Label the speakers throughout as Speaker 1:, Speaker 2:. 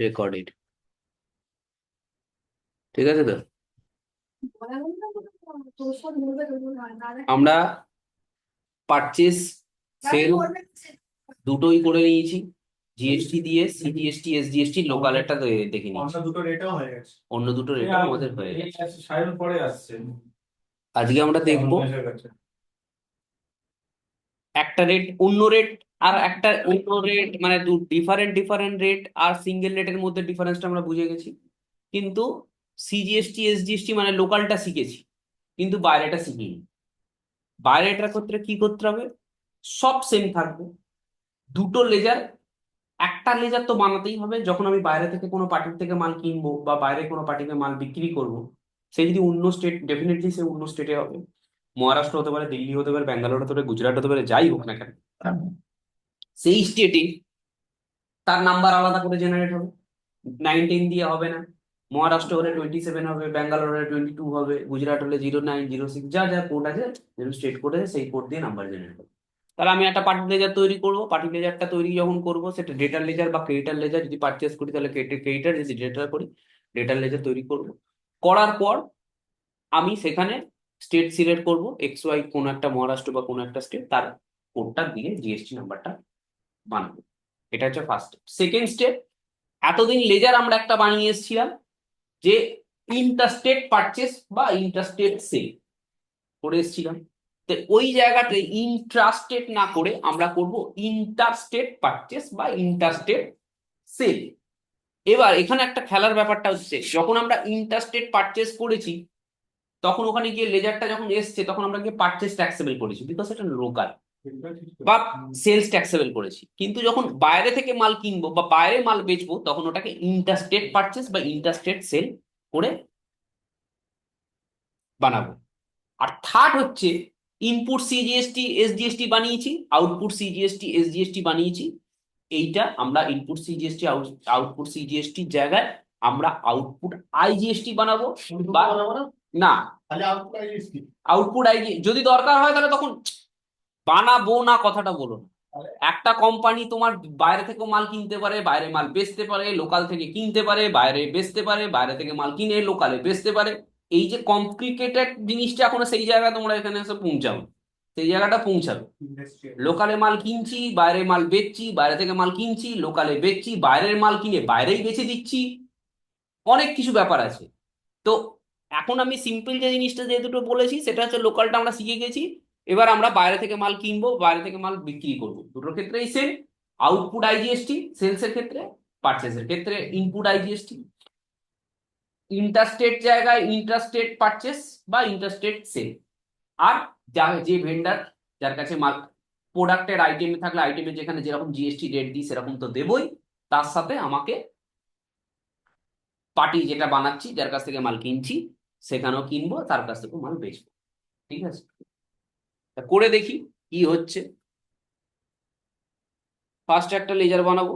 Speaker 1: Recorded. ঠিক আছে তো? আমরা পারচেস সেল দুটোই করে নিয়েছি, জিএসটি দিয়ে, সিজিএসটি এসজিএসটি লোকালেরটা দেখে নিয়েছি।
Speaker 2: অন্য দুটো রেটও হয়ে গেছে।
Speaker 1: অন্য দুটো রেট আমাদের হয়ে গেছে।
Speaker 2: সায়ন পরে আসছে।
Speaker 1: আজকে আমরা দেখবো একটা রেট অন্য রেট আর একটা অন্য রেট, মানে ডিফারেন্ট ডিফারেন্ট রেট আর সিঙ্গেল রেটের মধ্যে ডিফারেন্সটা আমরা বুঝে গেছি। কিন্তু সিজিএসটি এসজিএসটি মানে লোকালটা শিখেছি, কিন্তু বাইরেটা শিখিনি। বাইরেটার ক্ষেত্রে কি করতে হবে? সব সেম থাকবে, দুটো লেজার। একটা লেজার তো বানাতেই হবে। যখন আমি বাইরে থেকে কোনো পার্টির থেকে মাল কিনবো বা বাইরে কোনো পার্টিকে মাল বিক্রি করব, সে যদি অন্য স্টেট, ডেফিনেটলি সে অন্য স্টেটে হবে। মহারাষ্ট্র হতে পারে, দিল্লি হতে পারে, ব্যাঙ্গালোর হতে পারে, গুজরাট হতে পারে, যাই হোক না কেন, সেই স্টেটে তার নাম্বার আলাদা করে জেনারেট হবে। 19 দিয়ে হবে না। মহারাষ্ট্র হলে 27 হবে, ব্যাঙ্গালোর হলে 22 হবে, গুজরাট হলে 09, 06, যা যা কোড আছে, যেন স্টেট কোড আছে সেই কোড দিয়ে নাম্বার জেনারেট হবে। তাহলে আমি একটা পার্টি লেজার তৈরি করবো। পার্টি লেজারটা তৈরি যখন করবো, সেটা ডেটার লেজার বা ক্রেডিটার লেজার, যদি পারচেস করি তাহলে ক্রেডিটার, যদি ডেটার করি ডেটার লেজার তৈরি করবো। করার পর আমি সেখানে স্টেট সিলেক্ট করবো, এক্স ওয়াই কোনো একটা মহারাষ্ট্র বা কোনো একটা স্টেট, তার কোডটা দিয়ে জিএসটি নাম্বারটা বানাবো। এটা হচ্ছে ফার্স্ট। সেকেন্ড স্টেপ, এতদিন লেজার আমরা একটা বানিয়ে এসেছিলাম যে ইন্টারস্টেট পারচেস বা ইন্টারস্টেট সেল করে এসেছিলাম। তো ওই জায়গাতে ইন্ট্রাস্টেট না করে আমরা করব ইন্টারস্টেট পারচেস বা ইন্টারস্টেট সেল। এবার এখানে একটা খেলার ব্যাপারটা হচ্ছে, যখন আমরা ইন্টারস্টেট পারচেস করেছি, তখন ওখানে গিয়ে লেজারটা যখন এসছে, তখন আমরা গিয়ে পারচেস ট্যাক্সেবল করেছি, বিকজ এটা লোকাল, বা সেলস ট্যাক্সেবল করেছি। কিন্তু যখন বাইরে থেকে মাল কিনবো বা বাইরে মাল বেচবো, তখন ওটাকে ইন্টারস্টেট পারচেস বা ইন্টারস্টেট সেল করে বানাবো। আর থার্ড হচ্ছে, ইনপুট সিজিএসটি এসজিএসটি বানিয়েছি, আউটপুট সিজিএসটি এসজিএসটি বানিয়েছি। এইটা আমরা ইনপুট সিজিএসটি আউটপুট সিজিএসটি জায়গায় আমরা আউটপুট আইজিএসটি বানাবো। বা না, আউটপুট আইজি যদি দরকার হয় তাহলে তখন বানাবো না, কথাটা বলো না। একটা কোম্পানি তোমার বাইরে থেকে মাল কিনতে পারে, বাইরে মাল বেচতে পারে, লোকাল থেকে কিনতে পারে, বাইরে বেচতে পারে, বাইরে থেকে মাল কিনে লোকালে বেচতে পারে। এই যে কমপ্লিকেটেড জিনিসটা এখনো সেই জায়গায় তোমরা এখানে এসে পৌঁছাও, সেই জায়গাটা পৌঁছাবে। লোকালে মাল কিনছি, বাইরে মাল বেচছি, বাইরে থেকে মাল কিনছি, লোকালে বেচছি, বাইরের মাল কিনে বাইরেই বেচে দিচ্ছি, অনেক কিছু ব্যাপার আছে। তো এখন আমি সিম্পল যে জিনিসটা যে দুটো বলেছি, সেটা হচ্ছে লোকালটা আমরা শিখে গেছি। এবার আমরা বাইরে থেকে মাল কিনবো, বাইরে থেকে মাল বিক্রি করবো, দুটোর ক্ষেত্রেই সেম। আউটপুট আইজিএসটি সেলস এর ক্ষেত্রে, পারচেসের ক্ষেত্রে ইনপুট আইজিএসটি। ইন্টারস্টেট জায়গায় ইন্টারস্টেট পারচেস বা ইন্টারস্টেট সেল। আর যে ভেন্ডার, যার কাছে মাল, প্রোডাক্টের আইটেম থাকলে আইটেমে যেখানে যেরকম জিএসটি রেট দিই সেরকম তো দেবই, তার সাথে আমাকে পার্টি যেটা বানাচ্ছি, যার কাছ থেকে মাল কিনছি, সেখানেও কিনবো, তার কাছ থেকে মাল বেচবো। ঠিক আছে, তা করে দেখি কি হচ্ছে। ফার্স্ট একটা লেজার বানাবো,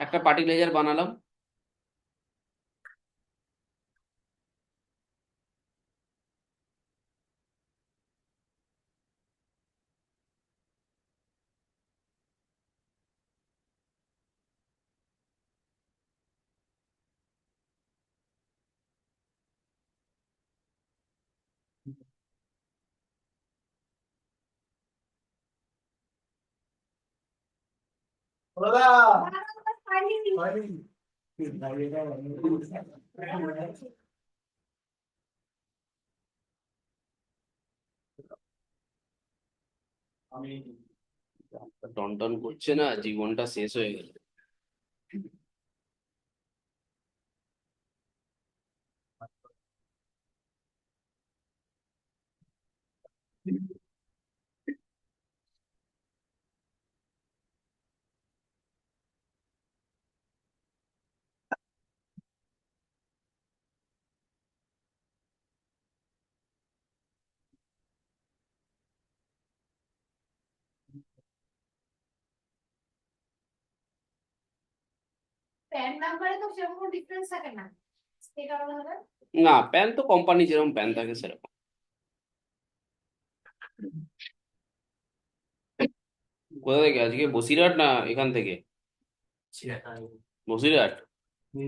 Speaker 1: একটা পার্টি লেজার বানালাম। টন টন করছে না, জীবনটা শেষ হয়ে গেল।
Speaker 3: প্যান নাম্বারে তো সেরকম কোনো ডিফারেন্স থাকে না, এটা আলাদা হবে।
Speaker 1: না, প্যান তো কোম্পানি যেরকম প্যান থাকে সেরকম। কোথা থেকে আজকে বসিরহাট না এখান থেকে বসিরহাট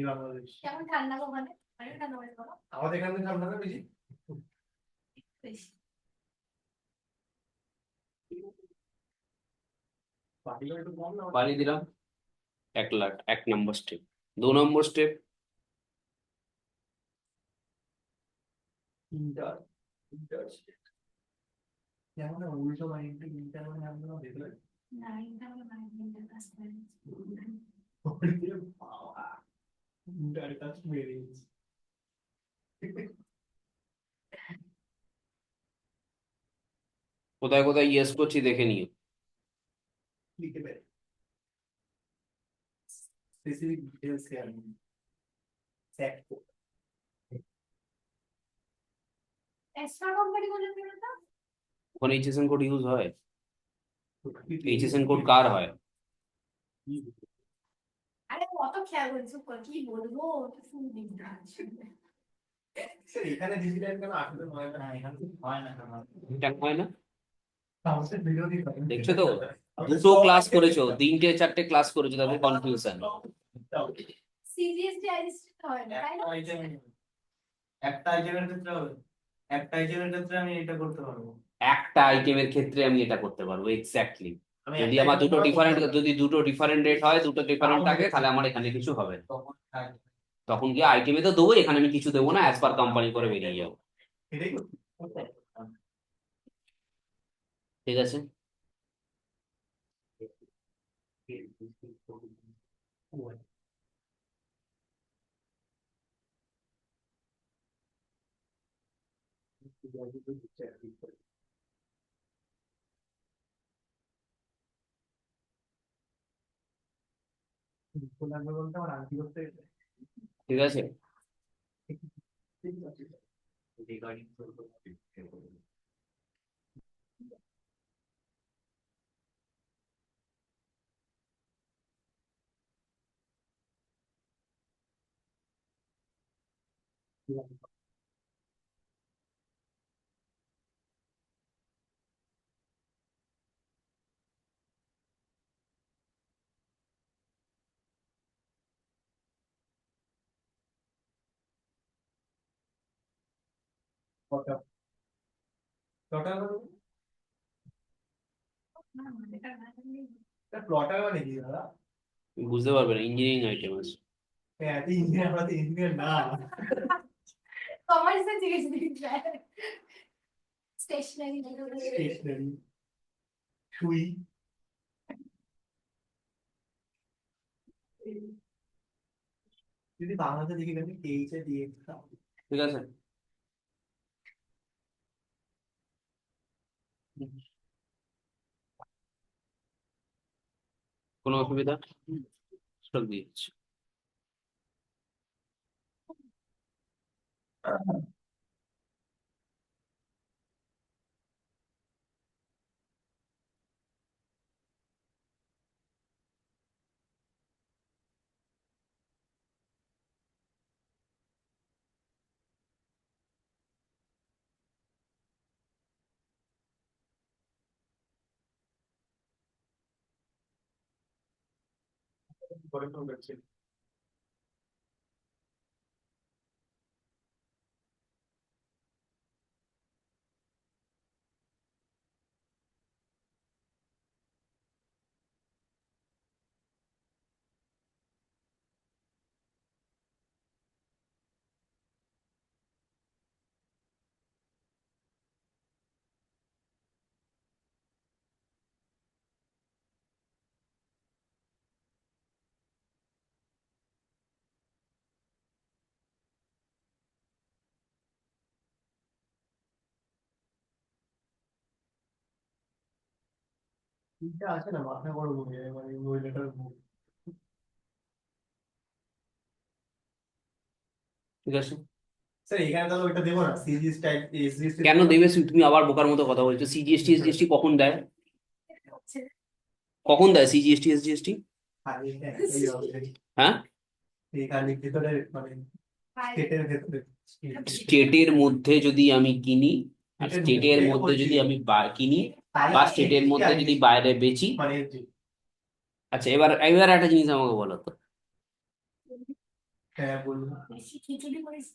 Speaker 2: বাংলাদেশ
Speaker 3: কেমন ঠান্ডা গো ওখানে? অনেক ঠান্ডা পড়ে বলো।
Speaker 2: আমাদের এখান থেকে ঠান্ডা না বেশি?
Speaker 3: বেশি।
Speaker 2: বাকিগুলো একটু কম না?
Speaker 1: বানিয়ে দিলাম 1 লাখ 1 নম্বর স্টেপ 2 নম্বর স্টেপ
Speaker 2: ইন্টার ইন্টার যেমন উল্টো মাইন্ডে ইন্টার মানে আমরা দেখলে
Speaker 3: না, ইন্টারনাল ম্যানেজমেন্টের কাজ করে।
Speaker 2: ইন্টার কাজ মেরে
Speaker 1: কোথায় কোথায় ইয়েস করছি দেখে নিও
Speaker 2: লিখে দেয় specific details share set
Speaker 3: extra company বলে দিলো তো।
Speaker 1: ওখানে এইচএসএন কোড ইউজ হয় এইচএসএন কোড কার হয়
Speaker 3: আরে কত খেয়াল করছো কি বলবো তো শুনবি না।
Speaker 2: স্যার এখানে ডিজিটাল কেন আসলে হয় না এখানে হয় না
Speaker 1: এটা হয় না
Speaker 2: আমাদের বিরোধী
Speaker 1: দেখছো তো 2টো ক্লাস করেছো 3টে 4টে ক্লাস করেছো তাদের কনফিউশন
Speaker 3: সিরিয়াসলি আইডেন্টিফাই হয় না, তাই না?
Speaker 2: একটা আইটেমের ক্ষেত্রে হবে একটা আইটেমের ক্ষেত্রে আমি এটা করতে পারবো
Speaker 1: একটা আইটেমের ক্ষেত্রে আমি এটা করতে পারবো এক্স্যাক্টলি
Speaker 2: আমি
Speaker 1: যদি
Speaker 2: একটা
Speaker 1: আমার
Speaker 2: item করতে পারবো।
Speaker 1: যদি দুটো ডিফারেন্ট রেট হয় দুটো ডিফারেন্ট থাকে তাহলে আমার এখানে কিছু হবে না।
Speaker 2: তখন
Speaker 1: তখন গিয়ে আইটেমে তো দেবো এখানে আমি কিছু দেবো না অ্যাজ পার কোম্পানি করে বেরিয়ে যাবো
Speaker 2: এটাই
Speaker 1: ঠিক আছে
Speaker 2: বলতে আমার আন্টি করতে
Speaker 1: ঠিক আছে
Speaker 2: টোটাল
Speaker 3: না, এটা না,
Speaker 2: প্লটার মানে কি দাদা
Speaker 1: বুঝতে পারবে না ইঞ্জিনিয়ারিং আইটেম আছে
Speaker 2: এত ইঞ্জিনিয়ার আমরা তো ইঞ্জিনিয়ার না
Speaker 3: কমার্সে জিজ্ঞেস দিচ্ছে স্টেশনারি
Speaker 2: স্টেশনারি সুই যদি বাংলাতে দেখি গেলে এইচ এ দিয়ে
Speaker 1: ঠিক আছে কোনো অসুবিধা সব দিয়েছি
Speaker 2: করে তো গেছে তিনটা আছে না মাথা বড় বলে মানে মহিলাটার মুখ
Speaker 1: ঠিক আছে
Speaker 2: স্যার এখানে তাহলে ওইটা দেবো না সিজিএস টাইপ এসজিএস
Speaker 1: কেন দেবে তুমি আবার বোকার মতো কথা বলছো সিজিএসটি এসজিএসটি কখন দেয় কখন দেয় সিজিএসটি এসজিএসটি হ্যাঁ
Speaker 2: এইখানে ভিতরে মানে স্টেটের ভেতরে
Speaker 1: স্টেটের মধ্যে যদি আমি কিনি আর স্টেটের মধ্যে যদি আমি কিনি বা স্টেটের মধ্যে যদি বাইরে বেচি।
Speaker 2: মানে
Speaker 1: আচ্ছা, এবার এবার একটা জিনিস আমাকে বলো তো,
Speaker 2: হ্যাঁ বলুন।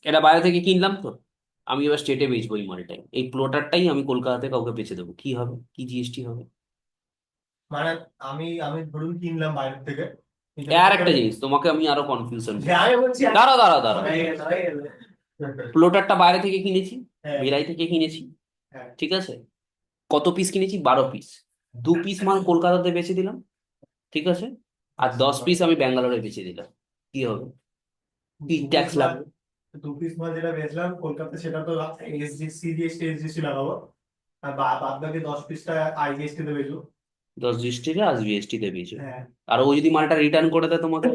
Speaker 1: এটা বাইরে থেকে কিনলাম তো, আমি এবার স্টেটে বেচবো এই মালটাই, এই প্লটারটাই আমি কলকাতাতে কাউকে বেচে দেবো, কি হবে, কি জিএসটি হবে?
Speaker 2: মানে আমি ধরুন কিনলাম বাইরের থেকে,
Speaker 1: আর একটা জিনিস তোমাকে আমি আরো কনফিউশন
Speaker 2: হ্যাঁ, আমি বলছি
Speaker 1: দাঁড়া দাঁড়া দাঁড়া,
Speaker 2: হয়ে গেল, হয়ে গেল।
Speaker 1: প্লটারটা বাইরে থেকে কিনেছি,
Speaker 2: হ্যাঁ,
Speaker 1: ভিলাই থেকে কিনেছি,
Speaker 2: হ্যাঁ,
Speaker 1: ঠিক আছে, কত পিস কিনেছি, 12 পিস, 2 পিস মাল কলকাতাতে বেচে দিলাম, ঠিক আছে, আর 10 পিস আমি ব্যাঙ্গালোরে বেচে দিলাম, কি হবে, কি ট্যাক্স লাগবে?
Speaker 2: 2 পিস মাল যেটা বেচলাম কলকাতা সেটা তো সিজিএসটি এসজিএসটি লাগাবো, আর বাদ বাকি 10 পিসটা আইজিএসটি তে বেচবো।
Speaker 1: 10 জিএসটি আর জিএসটি তে বেচে,
Speaker 2: হ্যাঁ,
Speaker 1: আর ও যদি মালটা রিটার্ন করে দেয় তোমাকে,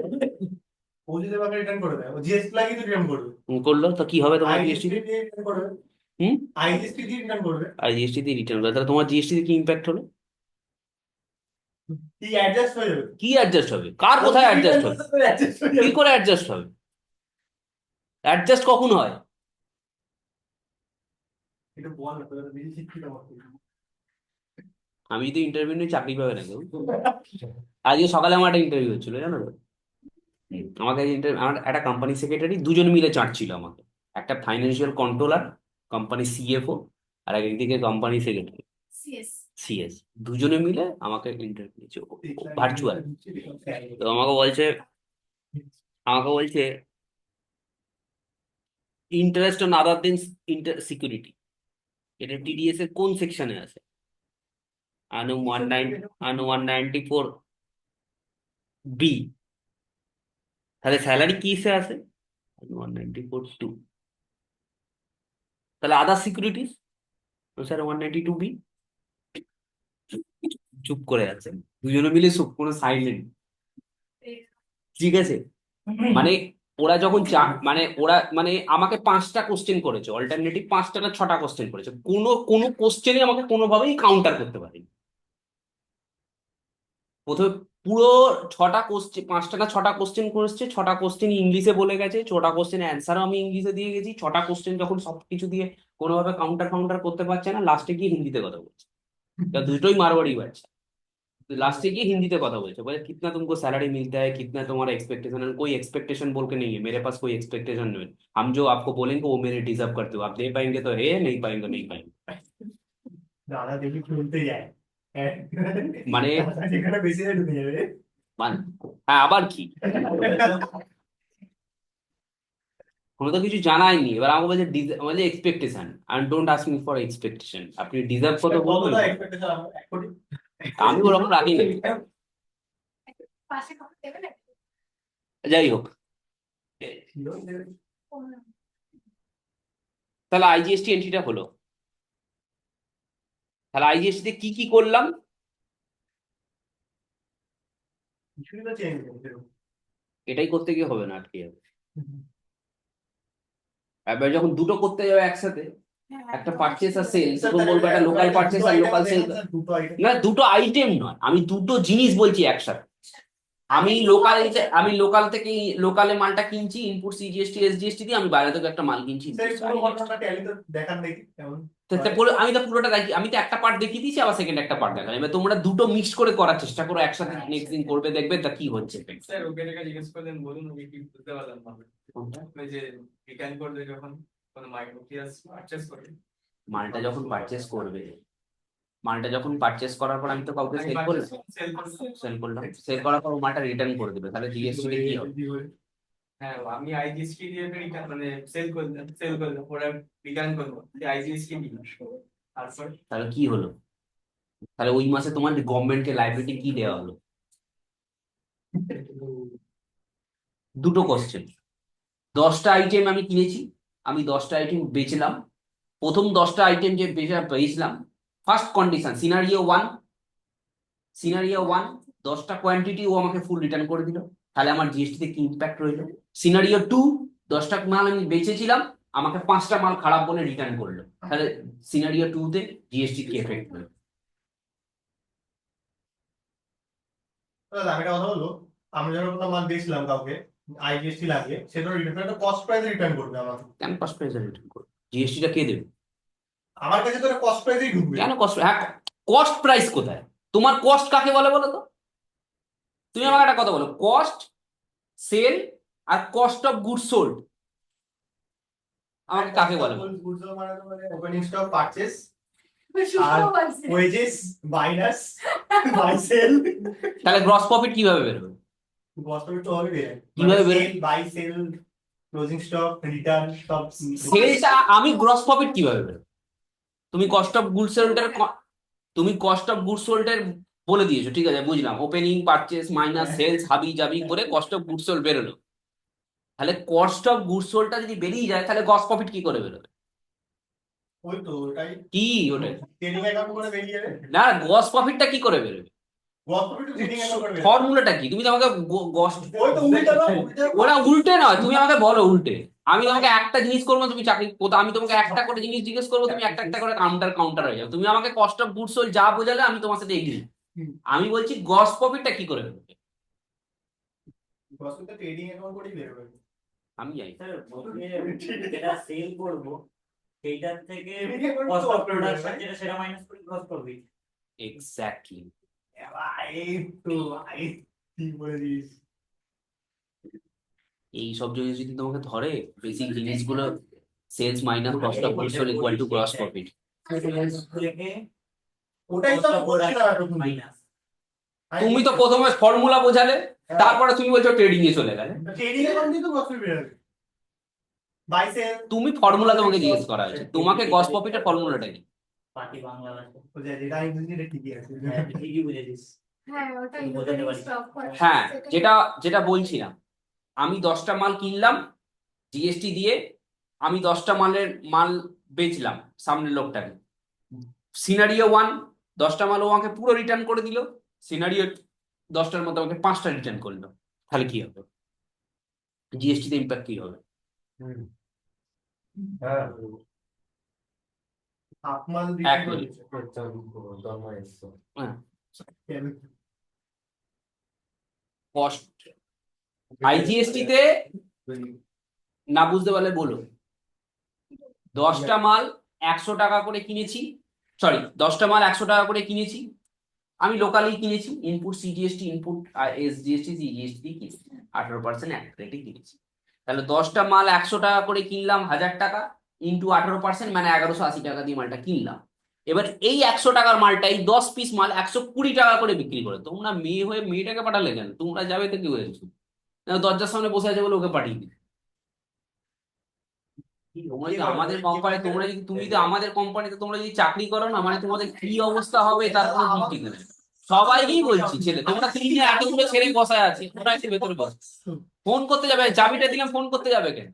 Speaker 2: ও যদি আমাকে রিটার্ন করে দেয়, ও জিএসটি লাগিয়ে তো রিটার্ন করবে,
Speaker 1: করলো তো কি হবে তোমার জিএসটি?
Speaker 2: আইজিএসটি দিয়ে রিটার্ন করবে,
Speaker 1: হুম,
Speaker 2: আইজিএসটি দিয়ে রিটার্ন করবে।
Speaker 1: আর জিএসটি দিয়ে রিটার্ন করে, তাহলে তোমার জিএসটি তে কি ইম্প্যাক্ট হলো?
Speaker 2: কি অ্যাডজাস্ট হয়ে যাবে?
Speaker 1: কি অ্যাডজাস্ট হবে, কার কোথায় অ্যাডজাস্ট হবে,
Speaker 2: অ্যাডজাস্ট হয়ে
Speaker 1: কি
Speaker 2: যাবে।
Speaker 1: করে অ্যাডজাস্ট হবে, অ্যাডজাস্ট কখন হয়?
Speaker 2: এটা বল না, তোরা বেশি শিক্ষিত আমার থেকে।
Speaker 1: আমি যদি ইন্টারভিউ নিয়ে চাকরি পাবে না কেউ। আজকে সকালে আমার একটা ইন্টারভিউ হচ্ছিল জানো তো, আমাকে আমার একটা কোম্পানি সেক্রেটারি, দুজন মিলে চাটছিল আমাকে, একটা ফাইন্যান্সিয়াল কন্ট্রোলার, কোম্পানি সিএফও, আর একদিকে কোম্পানি সেক্রেটারি
Speaker 3: সিএস
Speaker 1: সিএস, দুজনে মিলে আমাকে ইন্টারভিউ নিয়েছে
Speaker 2: দেখলাম
Speaker 1: ভার্চুয়াল। তো আমাকে বলছে interest on other than security, এটা টিডিএস এর কোন সেকশনে আছে? আনু 194 বি, তাহলে স্যালারি কিসে আছে? 194(2), তাহলে আদার সিকিউরিটিস, স্যার 192 বি। চুপ করে আছে, দুজনে মিলে চুপ, কোনো সাইলেন্ট, ঠিক আছে, মানে ওরা যখন মানে ওরা মানে আমাকে 5টা কোশ্চেন করেছে, অল্টারনেটিভ 5টা না 6টা কোশ্চেন করেছে, কোনো কোনো কোশ্চেনে আমাকে কোনোভাবেই কাউন্টার করতে পারেনি। প্রথমে পুরো 6টা কোশ্চেন, 5টা না 6টা কোশ্চেন করেছে, 6টা কোশ্চেন ইংলিশে বলে গেছে, 6টা কোশ্চেনের অ্যান্সারও আমি ইংলিশে দিয়ে গেছি, 6টা কোশ্চেন যখন সবকিছু দিয়ে কোনোভাবে কাউন্টার কাউন্টার করতে পারছে না, লাস্টে গিয়ে হিন্দিতে কথা বলছে, তা দুটোই মারওয়াড়ি বাচ্চা, लास्ट गए हिंदी ते কথা বলছে, বলে कितना तुमको सैलरी मिलता है, कितना तुम्हारा एक्सपेक्टेशन है, कोई एक्सपेक्टेशन बोल के नहीं है, मेरे पास कोई एक्सपेक्टेशन नहीं है, हम जो आपको बोलेंगे वो मेरे डिजर्व करते हो, आप दे पाएंगे तो है, नहीं पाएंगे नहीं पाएंगे।
Speaker 2: দাদা দেখি খুলতে যায়,
Speaker 1: মানে
Speaker 2: দাদা যেখানে বেশি ঢুকে যাবে।
Speaker 1: মানে হ্যাঁ, আবার কি, কোনো তো কিছু জানাইনি, এবার আমাকে বলছে বলছে expectation, and don't ask me for expectation, আপনি ডিজার্ভ কত বলবেন,
Speaker 2: কতটা এক্সপেক্টেশন? 1 কোটি?
Speaker 1: আমি ওরকম রাখি না।
Speaker 3: পাশে কত দেবে না
Speaker 1: যাই হোক, তাহলে আইজিএসটি এন্ট্রিটা হলো, তাহলে আইজিএসটি তে কি কি করলাম?
Speaker 2: কিছুই তো চেঞ্জ নেই।
Speaker 1: এটাই করতে গিয়ে হবে না, আটকে যাবে। এবার যখন দুটো করতে যাবে একসাথে, একটা পারচেস আর সেল, তখন বলবো একটা লোকাল পারচেস আর লোকাল সেল,
Speaker 2: দুটো আইটেম।
Speaker 1: না দুটো আইটেম নয়, আমি দুটো জিনিস বলছি একসাথে। আমি লোকাল থেকে লোকালে মালটা কিনছি, ইনপুট সিজিএসটি এসজিএসটি দিয়ে, আমি বাইরে থেকে একটা মাল কিনছি
Speaker 2: সেই পুরো ঘটনাটা ট্যালি তো দেখান দেখি কেমন।
Speaker 1: আমি তো পুরোটা দেখি, আমি তো একটা পার্ট দেখিয়ে দিয়েছি, আবার সেকেন্ড একটা পার্ট দেখালাম, এবার তোমরা দুটো মিক্স করে করার চেষ্টা করো একসাথে, নেক্সট দিন করবে, দেখবে তা কি হচ্ছে।
Speaker 4: স্যার ওকে টাকা জিজ্ঞেস করলেন, বলুন ওকে কি বুঝতে পারলাম না। ওই যে রিটার্ন করলে যখন কোনো মাইক্রোপিয়াস পারচেজ করে,
Speaker 1: মালটা যখন পারচেস করবে, মালটা যখন পারচেস করার পর আমি তো কাউকে সেল করলাম, সেল করার পর ও মালটা রিটার্ন করে দেবে, তাহলে জিএসটি কি হবে?
Speaker 4: হ্যাঁ আমি আইজিএসটি দিয়ে রিটার্ন মানে সেল করলাম ওরা রিটার্ন করবো, আইজিএসটি দিলাম, তারপর
Speaker 1: তাহলে কি হলো? তাহলে ওই মাসে তোমার গভর্নমেন্টকে লাইবিলিটি কি দেওয়া হলো? দুটো কোশ্চেন, 10টা আইটেম আমি কিনেছি, আমি 10টা আইটেম বেচলাম, প্রথম 10টা আইটেম যে বেচলাম, ফার্স্ট কন্ডিশন সিনারিও ওয়ান 10টা কোয়ান্টিটি ও আমাকে ফুল রিটার্ন করে দিল, তাহলে আমার জিএসটি তে কি ইম্প্যাক্ট রইলো? সিনারিও 2, 10টা মাল আমি বেচেছিলাম, আমাকে 5টা মাল খারাপ বলে রিটার্ন করলো, তাহলে সিনারিও 2 তে জিএসটি কি এফেক্ট হলো?
Speaker 2: একটা কথা হলো, আমি যখন কোনো মাল দিয়েছিলাম কাউকে আইজিএসটি লাগিয়ে, সেটা রিটার্ন একটা কস্ট প্রাইসে রিটার্ন করবে আমাকে।
Speaker 1: কেন কস্ট প্রাইস রিটার্ন করবে? জিএসটিটা কে দেবে?
Speaker 2: আমার কাছে তো কস্ট প্রাইসেই ঢুকবে।
Speaker 1: কেন কস্ট, হ্যাঁ কস্ট প্রাইস কোথায়? তোমার কস্ট কাকে বলে বলো তো? তুমি আমাকে একটা কথা বলো, কস্ট, সেল আর কস্ট অফ গুডস সোল্ড আমাকে কাকে বলে বলো?
Speaker 2: ওপেনিং স্টক পারচেস
Speaker 3: শুভ
Speaker 2: আর
Speaker 3: বলছে।
Speaker 2: Wages minus by sale.
Speaker 1: তাহলে গ্রস প্রফিট কিভাবে বেরোবে?
Speaker 2: বস্তুটা তো হবে
Speaker 1: কিভাবে বেরোবে?
Speaker 2: Sale by sale closing stock return সব
Speaker 1: সেলটা আমি গ্রস প্রফিট কিভাবে বেরোবে? তুমি কস্ট অফ গুডস সোল্ডের তুমি কস্ট অফ গুডস সোল্ডের বলে দিয়েছো, ঠিক আছে বুঝলাম, ওপেনিং পারচেস মাইনাস সেলস হাবি জাবি করে কস্ট অফ গুডস সোল্ড বেরোলো। তাহলে কস্ট অফ গুডস সোল্ডটা যদি বেরিয়ে যায় তাহলে গ্রস প্রফিট কি করে বেরোবে?
Speaker 2: ওই তো ওটাই
Speaker 1: কি ওটা?
Speaker 2: ট্রেডিং অ্যাকাউন্ট করে বেরিয়ে যাবে।
Speaker 1: না, গ্রস প্রফিটটা কি করে বেরোবে?
Speaker 2: গ্রস প্রফিট ট্রেডিং অ্যাকাউন্ট করে বেরিয়ে
Speaker 1: ফর্মুলাটা কি? তুমি তো আমাকে
Speaker 2: ওই তো উল্টা না উল্টা
Speaker 1: ওরা উল্টে নয়, তুমি আমাকে বলো উল্টে। আমি তোমাকে একটা জিনিস করবো, তুমি চাকরি কোথাও, আমি তোমাকে একটা করে জিনিস জিজ্ঞেস করবো, তুমি একটা একটা করে কাউন্টার কাউন্টার হয়ে যাও। তুমি আমাকে কস্ট অফ গুডস সোল্ড যা বোঝালে আমি তোমার সাথে এগ্রি। আমি বলছি গ্রস প্রফিটটা কি করে বেরোবে?
Speaker 2: গ্রস প্রফিট ট্রেডিং অ্যাকাউন্ট করেই বেরোবে।
Speaker 1: আমি জানি।
Speaker 5: স্যার বললে যেটা সেল করব সেইটার থেকে
Speaker 2: Trading account
Speaker 5: কস্ট
Speaker 2: তো
Speaker 5: অফ
Speaker 2: option
Speaker 5: প্রোডাকশন
Speaker 2: রয়েছে।
Speaker 5: যেটা সেটা মাইনাস করে গ্রস প্রফিট।
Speaker 1: এক্স্যাক্টলি।
Speaker 2: এই তো ভাই ঠিক বলে দিস।
Speaker 1: এই সব জিনিস যদি তোমাকে ধরে, বেসিক জিনিসগুলো, sales minus cost of goods sold equal to gross profit.
Speaker 5: থেকে
Speaker 2: ওটাই তো আমি বলছি না এতক্ষণ।
Speaker 5: মাইনাস
Speaker 1: তুমি তো প্রথমে ফর্মুলা বোঝালে, তারপরে তুমি বলছো ট্রেডিং এ চলে গেলে।
Speaker 2: ট্রেডিং অ্যাকাউন্ট দিয়ে তো গ্রস প্রফিট বেরোবে। বাই সেল
Speaker 1: তুমি ফর্মুলা তোমাকে জিজ্ঞেস করা হয়েছে, তোমাকে গ্রস প্রফিটের ফর্মুলাটা কি?
Speaker 5: পার্টি বাংলা ভাষা।
Speaker 2: যেটা আমি বুঝি এটা ঠিকই আছে।
Speaker 5: হ্যাঁ, ঠিকই বুঝেছিস।
Speaker 3: হ্যাঁ ওটাই
Speaker 5: বোঝাতে পারি।
Speaker 3: স্টক করে
Speaker 1: হ্যাঁ, যেটা যেটা বলছিলাম, আমি 10টা মাল কিনলাম জিএসটি দিয়ে, আমি 10টা মাল বেচলাম সামনের লোকটাকে। সিনারিও 1, 10টা মাল ও আমাকে পুরো রিটার্ন করে দিল। সিনারিও 10টার মধ্যে আমাকে 5টা রিটার্ন করলো। তাহলে কি হবে? জিএসটি তে ইম্প্যাক্ট কি হবে?
Speaker 2: হ্যাঁ আপমাল
Speaker 1: এক
Speaker 2: বিক্রি
Speaker 1: মিনিট।
Speaker 2: করেছে।
Speaker 1: হ্যাঁ,
Speaker 2: কেন?
Speaker 1: কস্ট আইজিএসটি তে না বুঝতে পারলে বলো। 10টা মাল 100 টাকা করে কিনেছি, সরি 10টা মাল 100 টাকা করে কিনেছি, আমি লোকালি কিনেছি, input CGST input SGST CGST দিয়ে কিনেছি, 18% এক রেটে কিনেছি। তাহলে 10টা মাল 100 টাকা করে কিনলাম 1000 টাকা, ইন্টু 18% মানে 1180 টাকা দিয়ে মালটা কিনলাম। এবার এই 100 টাকার মালটাই 10 পিস মাল 120 টাকা করে বিক্রি করে। তোমরা মেয়ে হয়ে মেয়েটাকে পাঠালে কেন? তোমরা যাবে তো কি হয়েছে? দরজার সামনে বসে আছে বলে ওকে পাঠিয়ে দিই। তোমরা যদি আমাদের কোম্পানি, তোমরা যদি তুমি যদি আমাদের কোম্পানিতে তোমরা যদি চাকরি করো না, মানে তোমাদের কি অবস্থা হবে তার কোনো ঠিক ঠিক নেই। সবাইকেই বলছি ছেলে, তোমরা তিনজন এতগুলো ছেলে বসায় আছে, ওরা একটু ভেতরে বস। ফোন করতে যাবে, চাবিটা দিলাম, ফোন করতে যাবে কেন?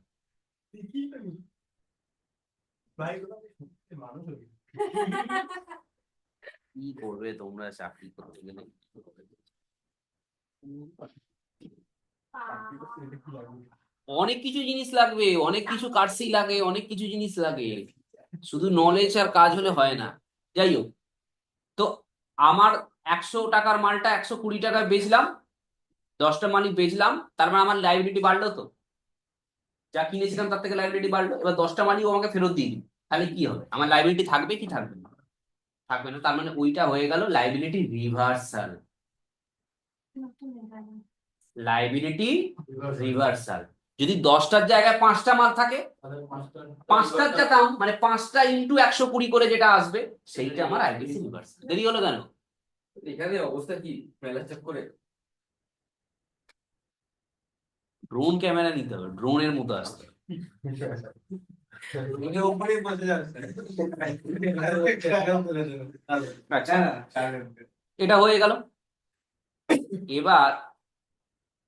Speaker 2: ভাই ওটা মানুষ হবে।
Speaker 1: কি করবে তোমরা চাকরি করতে গেলে? অনেক কিছু জিনিস লাগবে, অনেক কিছু কার্সি লাগে, অনেক কিছু জিনিস লাগে। শুধু নলেজ আর কাজ হলে হয় না। যাই হোক, তো আমার 100 টাকার মালটা 120 টাকায় বেচলাম, 10টা মালই বেচলাম, তার মানে আমার লাইবিলিটি বাড়লো তো, যা কিনেছিলাম তার থেকে লাইবিলিটি বাড়লো। এবার 10টা মালই ও আমাকে ফেরত দিয়ে দিল, তাহলে কি হবে? আমার লাইবিলিটি থাকবে কি থাকবে না? থাকবে না। তার মানে ওইটা হয়ে গেল লাইবিলিটি রিভার্সাল। Liability reversal. যদি 10টার জায়গায় 5টা মাল থাকে, 5টার যা দাম মানে 5টা ইন্টু 120 করে যেটা আসবে, সেইটা আমার লাইবিলিটি রিভার্সাল। দেরি হলো কেন?
Speaker 4: এখানে অবস্থা কি মেলা চেক করে
Speaker 1: ড্রোন ক্যামেরা নিতে হবে, ড্রোনের মতো আসতে হবে।
Speaker 4: উপরে বসে যাচ্ছে
Speaker 1: আচ্ছা, এটা হয়ে গেল। এবার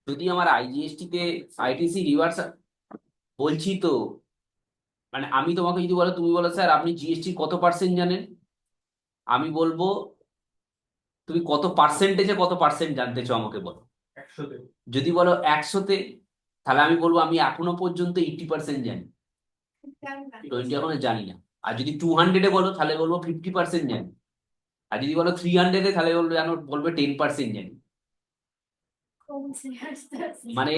Speaker 1: যদি আমার আইজিএসটি তে আইটিসি রিভার্সাল, বলছি তো, মানে আমি তোমাকে যদি বলো, তুমি বলো স্যার আপনি জিএসটি কত পার্সেন্ট জানেন, আমি বলবো তুমি কত পার্সেন্টেজে কত পার্সেন্ট জানতে চাও আমাকে বলো।
Speaker 2: 100-তে
Speaker 1: যদি বলো 100তে, তাহলে আমি বলবো আমি এখনো পর্যন্ত 80% জানি, 20 এখনো জানি না। আর যদি 200-এ বলো তাহলে বলবো 50% জানি। আর যদি বলো 300-এ তাহলে বলবো জানো, বলবে 10% জানি। মানে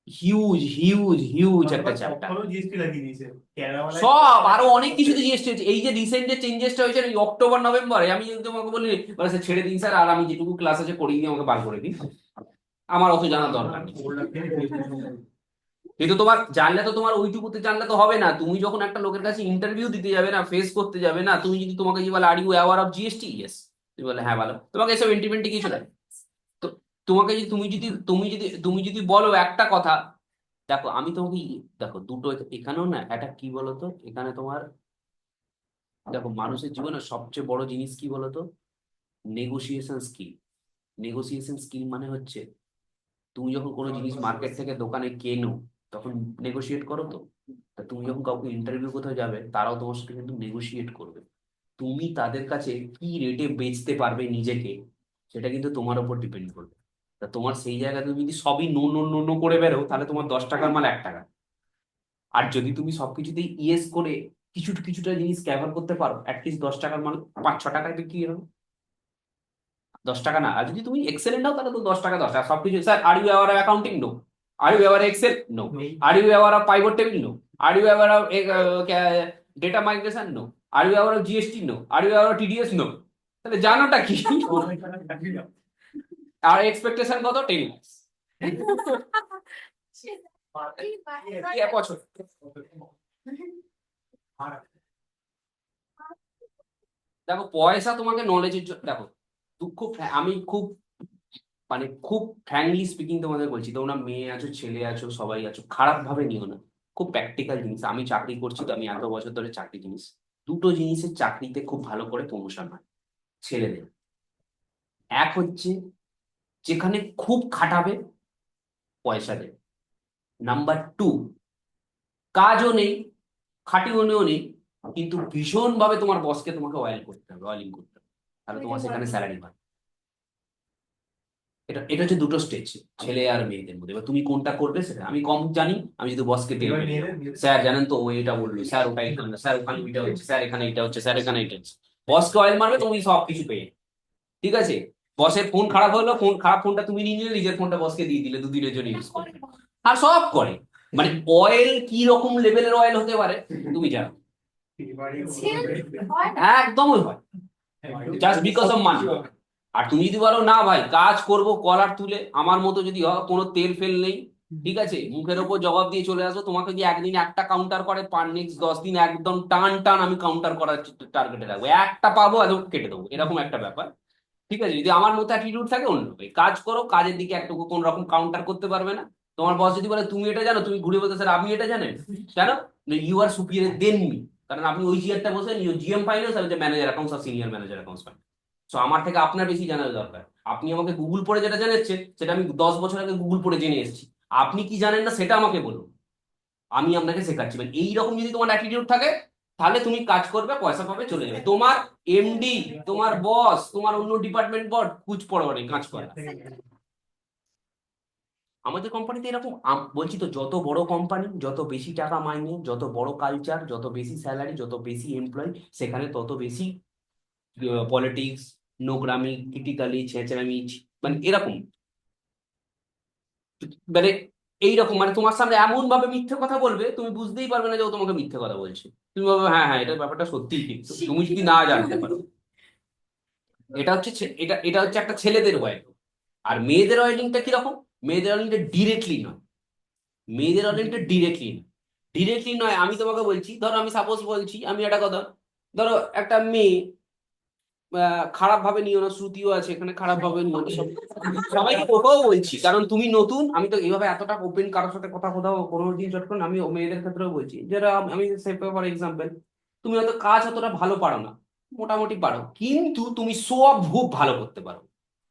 Speaker 1: হিউজ হিউজ হিউজ একটা চ্যাপ্টার।
Speaker 2: কখনো জিএসটি লাগিয়ে দিয়েছে কেরালায়।
Speaker 1: সব আরো অনেক কিছুতে জিএসটি হচ্ছে। এই যে রিসেন্ট যে চেঞ্জেসটা হয়েছে এই অক্টোবর নভেম্বরে, আমি যদি তোমাকে বলি বলে স্যার ছেড়ে দিন স্যার, আর আমি যেটুকু ক্লাস আছে করিয়ে দিয়ে আমাকে বার করে দিন, আমার অত জানার দরকার নেই। কিন্তু তোমার জানলে তো তোমার ওইটুকুতে জানলে তো হবে না। তুমি যখন একটা লোকের কাছে ইন্টারভিউ দিতে যাবে না, ফেস করতে যাবে না, তুমি যদি তোমাকে যে বলে are you aware of GST, yes, তুমি বলে হ্যাঁ ভালো, তোমাকে এসব ইন্টিমেন্টে কিছু না। তো তোমাকে যদি তুমি যদি বলো একটা কথা, দেখো আমি তোমাকে দেখো দুটো এখানেও না একটা কি বলতো, এখানে তোমার দেখো মানুষের জীবনে সবচেয়ে বড় জিনিস কি বলতো, নেগোসিয়েশন স্কিল। নেগোসিয়েশন স্কিল মানে হচ্ছে তুমি যখন কোনো জিনিস মার্কেট থেকে দোকানে কেনো তখন নেগোশিয়েট করো তো। তা তুমি যখন কাউকে ইন্টারভিউ কোথাও যাবে তারাও তোমার সাথে কিন্তু নেগোশিয়েট করবে। তুমি তাদের কাছে কি রেটে বেচতে পারবে নিজেকে, সেটা কিন্তু তোমার উপর ডিপেন্ড করবে। তা তোমার সেই জায়গায় তুমি যদি সবই নো নো নো নো করে বেরো, তাহলে তোমার 10 টাকার মাল 1 টাকা। আর যদি তুমি সবকিছুতেই ইয়েস করে কিছুটা জিনিস কভার করতে পারো, অ্যাটলিস্ট 10 টাকার মাল 5-6 টাকায় বিক্রি হবে। 10 টাকা না, আর যদি তুমি এক্সেলেন্ট হও তাহলে তো 10 টাকা 10 টাকা সবকিছু। Sir are you aware accounting? No. Are you aware excel? No. Are you aware of pivot table? No. Are you aware of data migration? No. Are you aware of GST? No. Are you aware of TDS? No. তাহলে জানোটা কি? আর expectation কত? 10 lakhs। কি এক বছর। দেখো পয়সা তোমাকে নলেজের জন্য, দেখো আমি খুব মানে খুব ফ্র্যাঙ্কলি স্পিকিং তোমাদের বলছি, তোমরা মেয়ে আছো ছেলে আছো সবাই আছো, খারাপ ভাবে নিও না। খুব প্র্যাকটিক্যাল জিনিস। আমি চাকরি করছি তো, আমি এত বছর ধরে চাকরি জিনিস, দুটো জিনিসের চাকরিতে খুব ভালো করে প্রমোশন হয় ছেলেদের। এক হচ্ছে যেখানে খুব খাটাবে, পয়সা দেবে। নাম্বার 2, কাজও নেই, খাটিও নেই, কিন্তু ভীষণ ভাবে তোমার বসকে তোমাকে অয়েলিং করতে হবে, তাহলে তোমার সেখানে স্যালারি পাবে। এটা হচ্ছে দুটো স্টেজ ছেলে আর মেয়েদের মধ্যে। এবার তুমি কোনটা করবে সেটা আমি কম জানি। আমি যদি বসকে দিয়ে
Speaker 2: এবার
Speaker 1: বেরিয়ে যাবো,
Speaker 2: মেয়েদের
Speaker 1: স্যার জানেন তো ও এটা বললো, স্যার ওটা এটা না, স্যার ওখানে এটা হচ্ছে, স্যার এখানে এটা হচ্ছে, স্যার এখানে এটা হচ্ছে, বসকে অয়েল মারবে, তুমি সব কিছু পেয়ে যাবে। ঠিক আছে, বসের ফোন খারাপ হলো, খারাপ ফোনটা তুমি নিয়ে নিলে, নিজের ফোনটা বসকে দিয়ে দিলে 2 দিনের জন্য ইউজ করে। আর সব করে, মানে অয়েল কি রকম লেভেলের অয়েল হতে পারে তুমি জানো। একদমই হয়, জাস্ট বিকজ অফ মানি। আর তুমি যদি বলো না ভাই কাজ করব কলার তুলে, আমার মতো যদি হয়, কোনো তেল ফেল নেই, ঠিক আছে, মুখের ওপর জবাব দিয়ে চলে আসো, তোমাকে যদি একদিন একটা কাউন্টার করে, পার নেক্সট 10 দিন একদম টান টান আমি কাউন্টার করার টার্গেটে রাখবো, একটা পাবো একদম কেটে দেবো, এরকম একটা ব্যাপার। ঠিক আছে, যদি আমার মতো অ্যাটিটিউড থাকে অন্য ভাই, কাজ করো, কাজের দিকে একটু কোন রকম কাউন্টার করতে পারবে না। তোমার বস যদি বলে তুমি এটা জানো, তুমি ঘুরে বলতে স্যার আপনি এটা জানেন, কেন? You are superior than me, কারণ আপনি ওই চেয়ারটা বসে জিএম ফাইন্যান্স আর ম্যানেজার অ্যাকাউন্টস আর সিনিয়র ম্যানেজার অ্যাকাউন্টস। সো আমার থেকে আপনার বেশি জানার দরকার। আপনি আমাকে গুগল পড়ে যেটা জানাচ্ছেন সেটা আমি 10 বছর আগে গুগল পড়ে জেনে এসেছি। আপনি কি জানেন না সেটা আমাকে বলুন, আমি আপনাকে শেখাচ্ছি। মানে এইরকম যদি তোমার অ্যাটিটিউড থাকে, তাহলে তুমি কাজ করবে, পয়সা পাবে, চলে যাবে। তোমার এমডি, তোমার বস, তোমার অন্য ডিপার্টমেন্ট বড কুচ পড়ো নেই, কাজ করে। আমাদের কোম্পানিতে এরকম বলছি তো, যত বড় কোম্পানি, যত বেশি টাকা মাইনে, যত বড় কালচার, যত বেশি স্যালারি, যত বেশি এমপ্লয়, সেখানে তত বেশি পলিটিক্স, নোংরামি, ক্রিটিক্যালি ছেঁচড়ামি, মানে এরকম, মানে এইরকম, মানে তোমার সামনে এমন ভাবে মিথ্যে কথা বলবে তুমি বুঝতেই পারবে না যে ও তোমাকে মিথ্যে কথা বলছে। তুমি ভাববে হ্যাঁ হ্যাঁ, এটা ব্যাপারটা সত্যিই ঠিক, তুমি যদি না জানতে পারো। এটা হচ্ছে এটা হচ্ছে একটা ছেলেদের ওয়েল। আর মেয়েদের অয়েলিংটা কিরকম? মেয়েদের অয়েলিংটা ডিরেক্টলি নয়, মেয়েদের অয়েলিংটা ডিরেক্টলি নয়। আমি তোমাকে বলছি, ধরো আমি সাপোজ বলছি, আমি একটা কথা, ধরো একটা মেয়ে, খারাপ ভাবে নিও না, শ্রুতিও আছে এখানে, খারাপ ভাবে নিও না, সবাইকে ওটাও বলছি, কারণ তুমি নতুন। আমি তো এইভাবে এতটা ওপেন কারোর সাথে কোথাও কোনো দিন চট করে না। আমি মেয়েদের ক্ষেত্রেও বলছি, যারা আমি ফর এক্সাম্পল, তুমি হয়তো কাজ অতটা ভালো পারো না, মোটামুটি পারো, কিন্তু তুমি শো অফ খুব ভালো করতে পারো।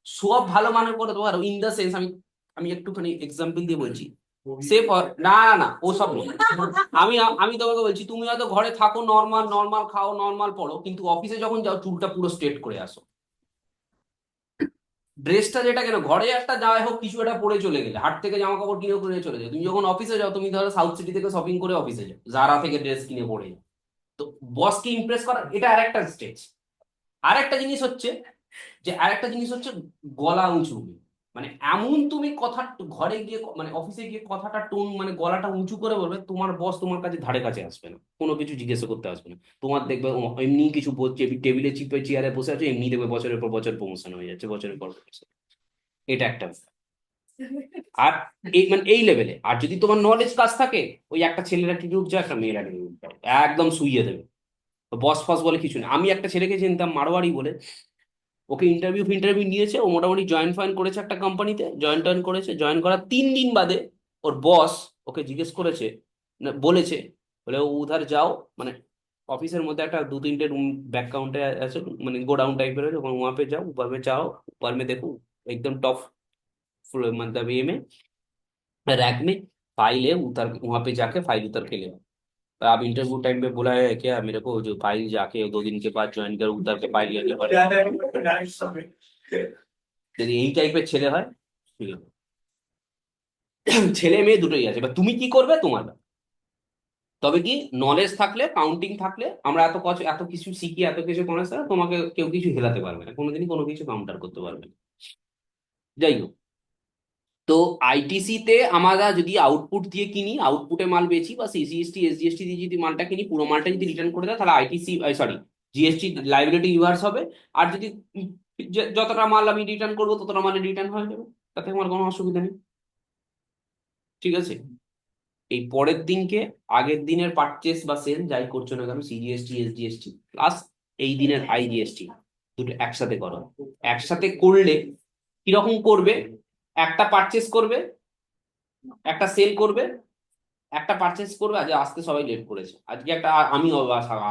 Speaker 1: শো অফ ভালো মানে করতে পারো ইন দ্য সেন্স, আমি আমি একটুখানি এক্সাম্পল দিয়ে বলছি। না না না, ও সব নয়। আমি আমি তোমাকে বলছি, তুমি হয়তো ঘরে থাকো, নর্মাল নর্মাল খাও, নর্মাল পড়ো, কিন্তু অফিসে যখন যাও চুলটা পুরো স্ট্রেট করে আসো। ড্রেসটা যেটা কেন, ঘরে একটা যাই হোক কিছু একটা পরে চলে গেলে, হাট থেকে জামা কাপড় কিনে পরে চলে যাও, তুমি যখন অফিসে যাও, তুমি ধরো সাউথ সিটি থেকে শপিং করে অফিসে যাও, জারা থেকে ড্রেস কিনে পরে যাও, তো বসকে ইমপ্রেস করা, এটা আরেকটা স্টেজ। আরেকটা জিনিস হচ্ছে গলা উঁচু। মানে এমন তুমি কথা ঘরে গিয়ে মানে অফিসে গিয়ে কথাটা টোন মানে গলাটা উঁচু করে বলবে, তোমার বস তোমার কাছে ধারে কাছে আসবে না, কোনো কিছু জিজ্ঞাসা করতে আসবে না। তোমার দেখবে এমনি কিছু বলছে, টেবিলে চিপে চেয়ারে বসে আছে, এমনি দেখবে বছরের পর বছর প্রমোশন হয়ে যাচ্ছে, বছরের পর বছর। এটা একটা ব্যাপার। আর এই মানে এই লেভেলে, আর যদি তোমার নলেজ কাজ থাকে, ওই একটা ছেলের অ্যাটিটিউড যায়, একটা মেয়ের অ্যাটিটিউড যায়, একদম শুইয়ে দেবে। বস ফস বলে কিছু না। আমি একটা ছেলেকে চিনতাম মারোয়ারি বলে, ওকে ইন্টারভিউ নিয়েছে, ও মোটামুটি জয়েন ফয়েন করেছে একটা কোম্পানিতে, জয়েন করেছে, জয়েন করার 3 দিন বাদে ওর বস ওকে জিজ্ঞেস করেছে, না বলেছে, বলে ও উধার যাও, মানে অফিসের মধ্যে একটা 2-3টে রুম ব্যাক কাউন্টে আছে, মানে গোডাউন টাইপের আছে, ওখানে वहां पे जाओ, ऊपर में जाओ, ऊपर में देखो एकदम टॉप मतलब ये में रैक में फाइल है, उतर वहां पे जाके फाइल उतर के ले आओ। तो आप इंटरव्यू टाइम पे बोला है क्या मेरे को, जो फाइल जाके 2 दिन के बाद ज्वाइन कर उतर के फाइल लेके पड़े। যদি এই টাইপের ছেলে হয়, ঠিক আছে, ছেলে মেয়ে দুটোই আছে, বা তুমি কি করবে তোমার ব্যাপার। তবে কি, নলেজ থাকলে, কাউন্টিং থাকলে, আমরা এত কিছু শিখি, এত কিছু নলেজ থাকলে তোমাকে কেউ কিছু হেলাতে পারবে না, কোনোদিনই কোনো কিছু কাউন্টার করতে পারবে না। যাই হোক, তো আইটিসি তে আমরা যদি আউটপুট দিয়ে কিনি, আউটপুটে মাল বেচি, বা সিজিএসটি এসজিএসটি দিয়ে যদি মালটা কিনি, পুরো মালটা যদি রিটার্ন করে দেয়, তাহলে ITC sorry GST liability reverse হবে। আর যদি যতটা মাল আমি রিটার্ন করবো, ততটা মালে রিটার্ন হয়ে যাবে, তাতে আমার কোনো অসুবিধা নেই। ঠিক আছে, এই পরের দিনকে আগের দিনের পারচেস বা সেল যাই করছো না কেন, সিজিএসটি এসজিএসটি প্লাস এই দিনের আইজিএসটি, দুটো একসাথে করো। একসাথে করলে কিরকম করবে, একটা পারচেস করবে, একটা সেল করবে, একটা পারচেস করবে। আজ আসতে সবাই লেট করেছে, আজকে একটা আমি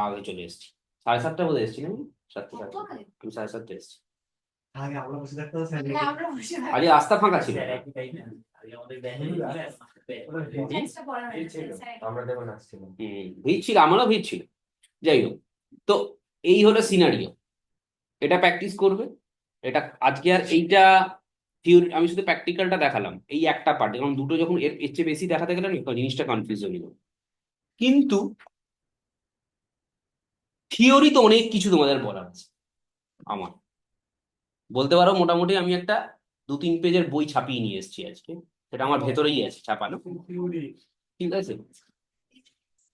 Speaker 1: আগে চলে এসেছি, 7:30 বোধহয় এসেছি না, 7:30, আমি 7:30 এসেছি।
Speaker 2: আগে আমরা বসে থাকতে হবে
Speaker 3: হ্যাঁ, আমরা বসে থাকি।
Speaker 1: আজকে রাস্তা ফাঁকা ছিল।
Speaker 5: একই তাই না? আগে আমাদের ব্যাংকে
Speaker 3: Extra পড়া হয়েছে, স্যার।
Speaker 5: আমরা যখন আসছিলাম
Speaker 1: ভিড় ছিল, আমারও ভিড় ছিল। যাই হোক, তো এই হলো সিনারিও, এটা প্র্যাকটিস করবে। এটা আজকে আর এইটা থিওরি, আমি শুধু প্র্যাকটিক্যালটা দেখালাম, এই একটা পার্ট, কারণ দুটো যখন এর চেয়ে বেশি দেখাতে গেলে না, জিনিসটা কনফিউজ হয়ে যাবে। কিন্তু থিওরি তো অনেক কিছু তোমাদের বলার আছে। আমার বলতে পারো মোটামুটি আমি একটা 2-3 পেজের বই ছাপিয়ে নিয়ে এসেছি আজকে, সেটা আমার ভেতরেই আছে ছাপানো। ঠিক আছে,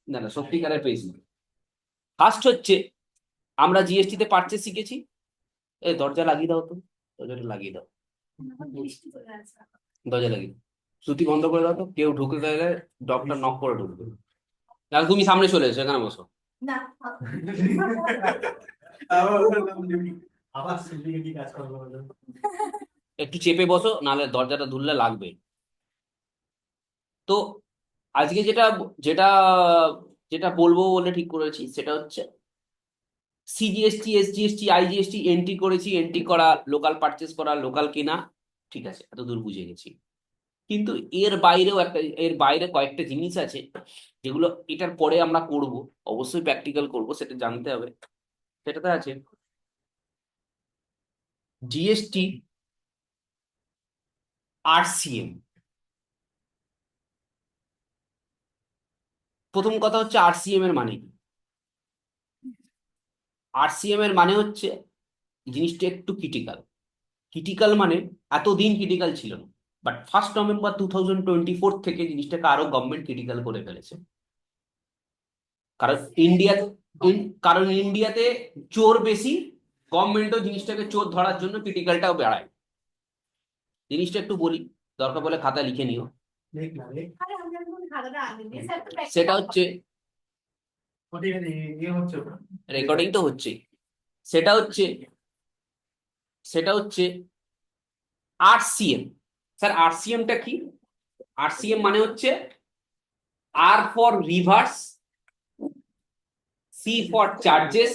Speaker 1: না না সত্যিকারের পেজ না। ফার্স্ট হচ্ছে, আমরা জিএসটি তে পারচেস শিখেছি। দরজা লাগিয়ে দাও তো, দরজাটা লাগিয়ে দাও,
Speaker 3: এখন বৃষ্টি চলে আসছে।
Speaker 1: দরজা লাগিয়ে দাও। শ্রুতি বন্ধ করে দাও তো, কেউ ঢুকে গেলে ডক্টর নক করে ঢুকবে। আর তুমি সামনে চলে এসো, এখানে বসো।
Speaker 3: না,
Speaker 2: আবার সিটিকে কি কাজ করবো বলো?
Speaker 1: একটু চেপে বসো, নাহলে দরজাটা ধরলে লাগবে। তো আজকে যেটা যেটা যেটা বলবো বলে ঠিক করেছি, সেটা হচ্ছে সিজিএসটি এসজিএসটি আইজিএসটি এন্ট্রি করেছি, এন্ট্রি করা, লোকাল পারচেস করা, লোকাল কেনা, ঠিক আছে, এত দূর বুঝে গেছি। কিন্তু এর বাইরে কয়েকটা জিনিস আছে, যেগুলো এটার পরে আমরা করব, অবশ্যই প্র্যাকটিক্যাল করব, সেটা জানতে হবে। সেটাতে আছে জিএসটি, আরসিএম। প্রথম কথা হচ্ছে আরসিএম এর মানে কি। আরসিএম এর মানে হচ্ছে, জিনিসটা একটু ক্রিটিক্যাল মানে, এতদিন ক্রিটিক্যাল ছিল না, বাট 1 নভেম্বর 2024 থেকে জিনিসটাকে আরো গভর্নমেন্ট ক্রিটিক্যাল করে ফেলেছে। কারণ ইন্ডিয়া কারণ ইন্ডিয়াতে চোর বেশি, গভর্নমেন্টও জিনিসটাকে চোর ধরার জন্য ক্রিটিক্যালটাও বাড়ায়। জিনিসটা একটু বলি, দরকার বলে খাতা লিখে নিও।
Speaker 2: দেখ না দেখ
Speaker 3: আরে আমি এখন খাতাটা আনিনি, স্যার তো practice
Speaker 1: সেটা হচ্ছে,
Speaker 2: ওটি ইয়ে হচ্ছে ওটা।
Speaker 1: রেকর্ডিং তো হচ্ছেই। সেটা হচ্ছে সেটা হচ্ছে আরসিএম। স্যার আরসিএমটা কি? আরসিএম মানে হচ্ছে R for reverse, C for charges,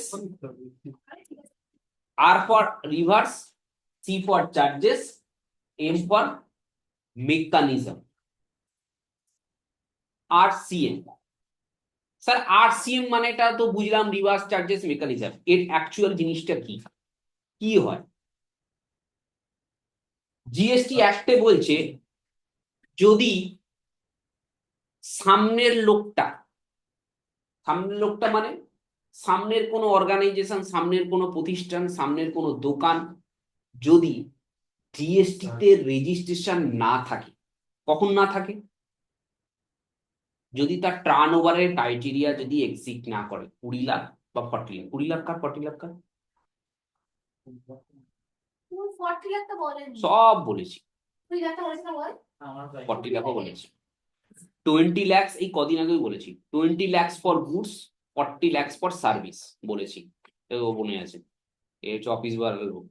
Speaker 1: R for reverse, C for charges, M for mechanism, RCM. Sir RCM মানে এটা তো বুঝলাম, রিভার্স চার্জেস মেকানিজম। এর অ্যাকচুয়াল জিনিসটা কি কি হয়? জিএসটি অ্যাক্টে বলছে, যদি সামনের লোকটা, সামনের লোকটা মানে সামনের কোনো অর্গানাইজেশন, সামনের কোনো প্রতিষ্ঠান, সামনের কোনো দোকান, যদি জিএসটি তে রেজিস্ট্রেশন না থাকে, কখন না থাকে? যদি তার টার্ন ওভারের ক্রাইটেরিয়া যদি এক্সিট না করে, 20 লাখ বা 40 লাখ। 20 লাখ কার, 40 লাখ কার?
Speaker 3: তুই 40 লাখ তো বলেনি,
Speaker 1: সব বলেছি,
Speaker 3: তুই যাতে বলিস না বল।
Speaker 5: আমার
Speaker 1: 40 লাখও বলেছি, 20 lakhs এই কদিন আগেই বলেছি, 20 lakhs for goods, 40 lakhs for service বলেছি। ও মনে আছে, এ হচ্ছে অফিস বার লোক,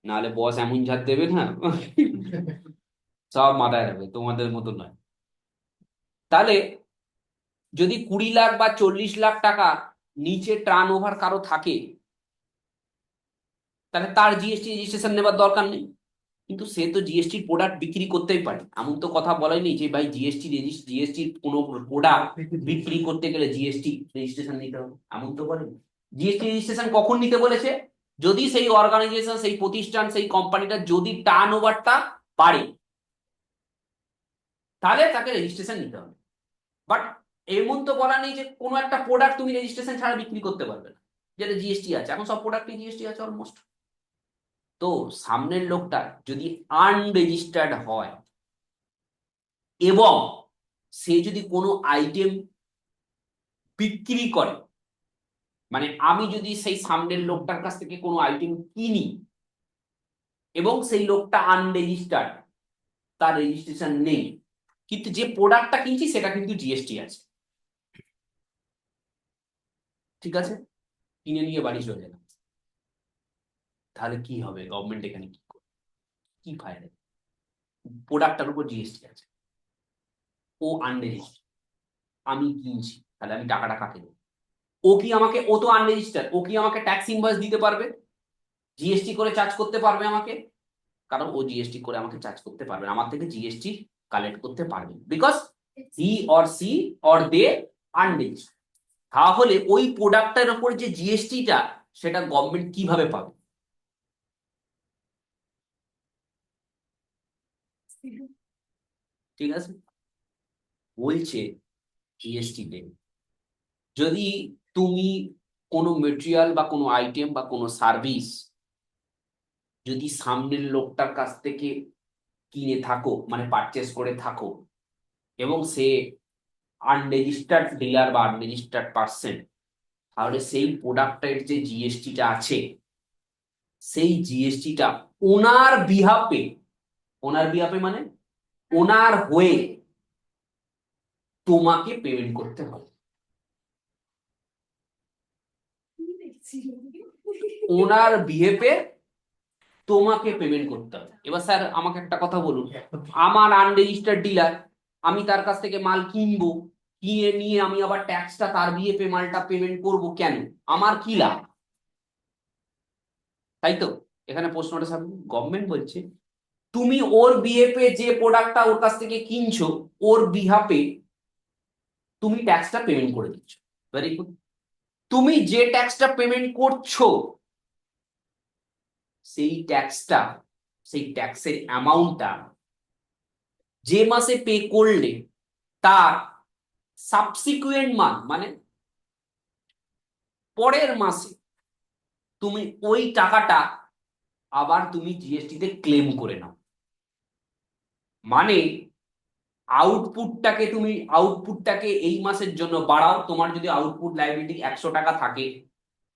Speaker 1: নাহলে বস এমন ঝাড় দেবে না সব মাথায় রাখবে, তোমাদের মতো নয়। তাহলে যদি 20 লাখ বা 40 লাখ টাকা নিচে টার্ন ওভার কারো থাকে, তাহলে তার জিএসটি রেজিস্ট্রেশন নেবার দরকার নেই। কিন্তু সে তো জিএসটি প্রোডাক্ট বিক্রি করতেই পারে, এমন তো কথা বলাই নেই যে ভাই জিএসটির কোনো প্রোডাক্ট বিক্রি করতে গেলে জিএসটি রেজিস্ট্রেশন নিতে হবে, এমন তো বলেনি। জিএসটি রেজিস্ট্রেশন কখন নিতে বলেছে? যদি সেই অর্গানাইজেশন, সেই প্রতিষ্ঠান, সেই কোম্পানিটা যদি টার্ন ওভারটা বাড়ে, তাহলে তাকে রেজিস্ট্রেশন নিতে হবে। বাট এমন তো বলা নেই যে কোনো একটা প্রোডাক্ট তুমি রেজিস্ট্রেশন ছাড়া বিক্রি করতে পারবে না, যেটা জিএসটি আছে। এখন সব প্রোডাক্টে জিএসটি আছে অলমোস্ট। তো সামনের লোকটা যদি আনরেজিস্টার্ড হয় এবং সে যদি কোনো আইটেম বিক্রি করে, মানে আমি যদি সেই সামনের লোকটার কাছ থেকে কোনো আইটেম কিনি এবং সেই লোকটা আনরেজিস্টার্ড, তার রেজিস্ট্রেশন নেই, কিন্তু যে প্রোডাক্টটা কিনছি সেটা কিন্তু জিএসটি আছে, ঠিক আছে, কিনে নিয়ে বাড়ি চলে গেলাম, তাহলে কি হবে? গভর্নমেন্ট এখানে কি করবে, কি ফায়দা? প্রোডাক্টটার উপর জিএসটি আছে, ও আনরেজিস্টার্ড, আমি কিনছি, তাহলে আমি টাকাটা কাকে দেবো? ও তো আনরেজিস্টার্ড, ও কি আমাকে ট্যাক্স ইনভয়েস দিতে পারবে, জিএসটি করে চার্জ করতে পারবে আমাকে? কারণ ও জিএসটি করে আমাকে চার্জ করতে পারবে না, আমার থেকে জিএসটি কালেক্ট করতে পারবে, বিকজ দে আনরেজিস্টার্ড। তাহলে ওই প্রোডাক্টের উপর যে জিএসটিটা, সেটা গভর্নমেন্ট কিভাবে পাবে? ঠিক আছে, বলছে জিএসটি তে যদি তুমি কোনো মেটেরিয়াল বা কোনো আইটেম বা কোনো সার্ভিস যদি সামনের লোকটার কাছ থেকে কিনে থাকো, মানে পারচেস করে থাকো, এবং সে আনরেজিস্টার্ড ডিলার বা আনরেজিস্টার্ড পার্সন, তাহলে সেই প্রোডাক্টের যে জিএসটিটা আছে, সেই জিএসটিটা ওনার বিহাফে, ওনার বিহাফে মানে ওনার হয়ে তোমাকে পেমেন্ট করতে হবে।
Speaker 3: কি দেখছি?
Speaker 1: ওনার বিহেভে তোমাকে পেমেন্ট করতে হবে। এবার স্যার আমাকে একটা কথা বলুন, আমার আনরেজিস্টার্ড ডিলার, আমি তার কাছ থেকে মাল কিনবো, কিনে নিয়ে আমি আবার ট্যাক্সটা তার বিহেভে মালটা পেমেন্ট করব, কেন? আমার কি লাভ? তাই তো, এখানে প্রশ্নটা স্যার গভর্নমেন্ট বলছে তুমি ওর বিহেভে যে প্রোডাক্টটা ওর কাছ থেকে কিনছো, ওর বিহাফে তুমি ট্যাক্সটা পেমেন্ট করে দিচ্ছ। Very good. তুমি যে ট্যাক্সটা পেমেন্ট করছো, সেই ট্যাক্সটা, সেই ট্যাক্সের অ্যামাউন্টটা যে মাসে পে করলে, তার সাবসিকুয়েন্ট মান্থ মানে পরের মাসে তুমি ওই টাকাটা আবার তুমি জিএসটি তে ক্লেম করে নাও। মানে আউটপুটটাকে এই মাসের জন্য বাড়াও। তোমার যদি আউটপুট লাইবিলিটি 100 টাকা থাকে,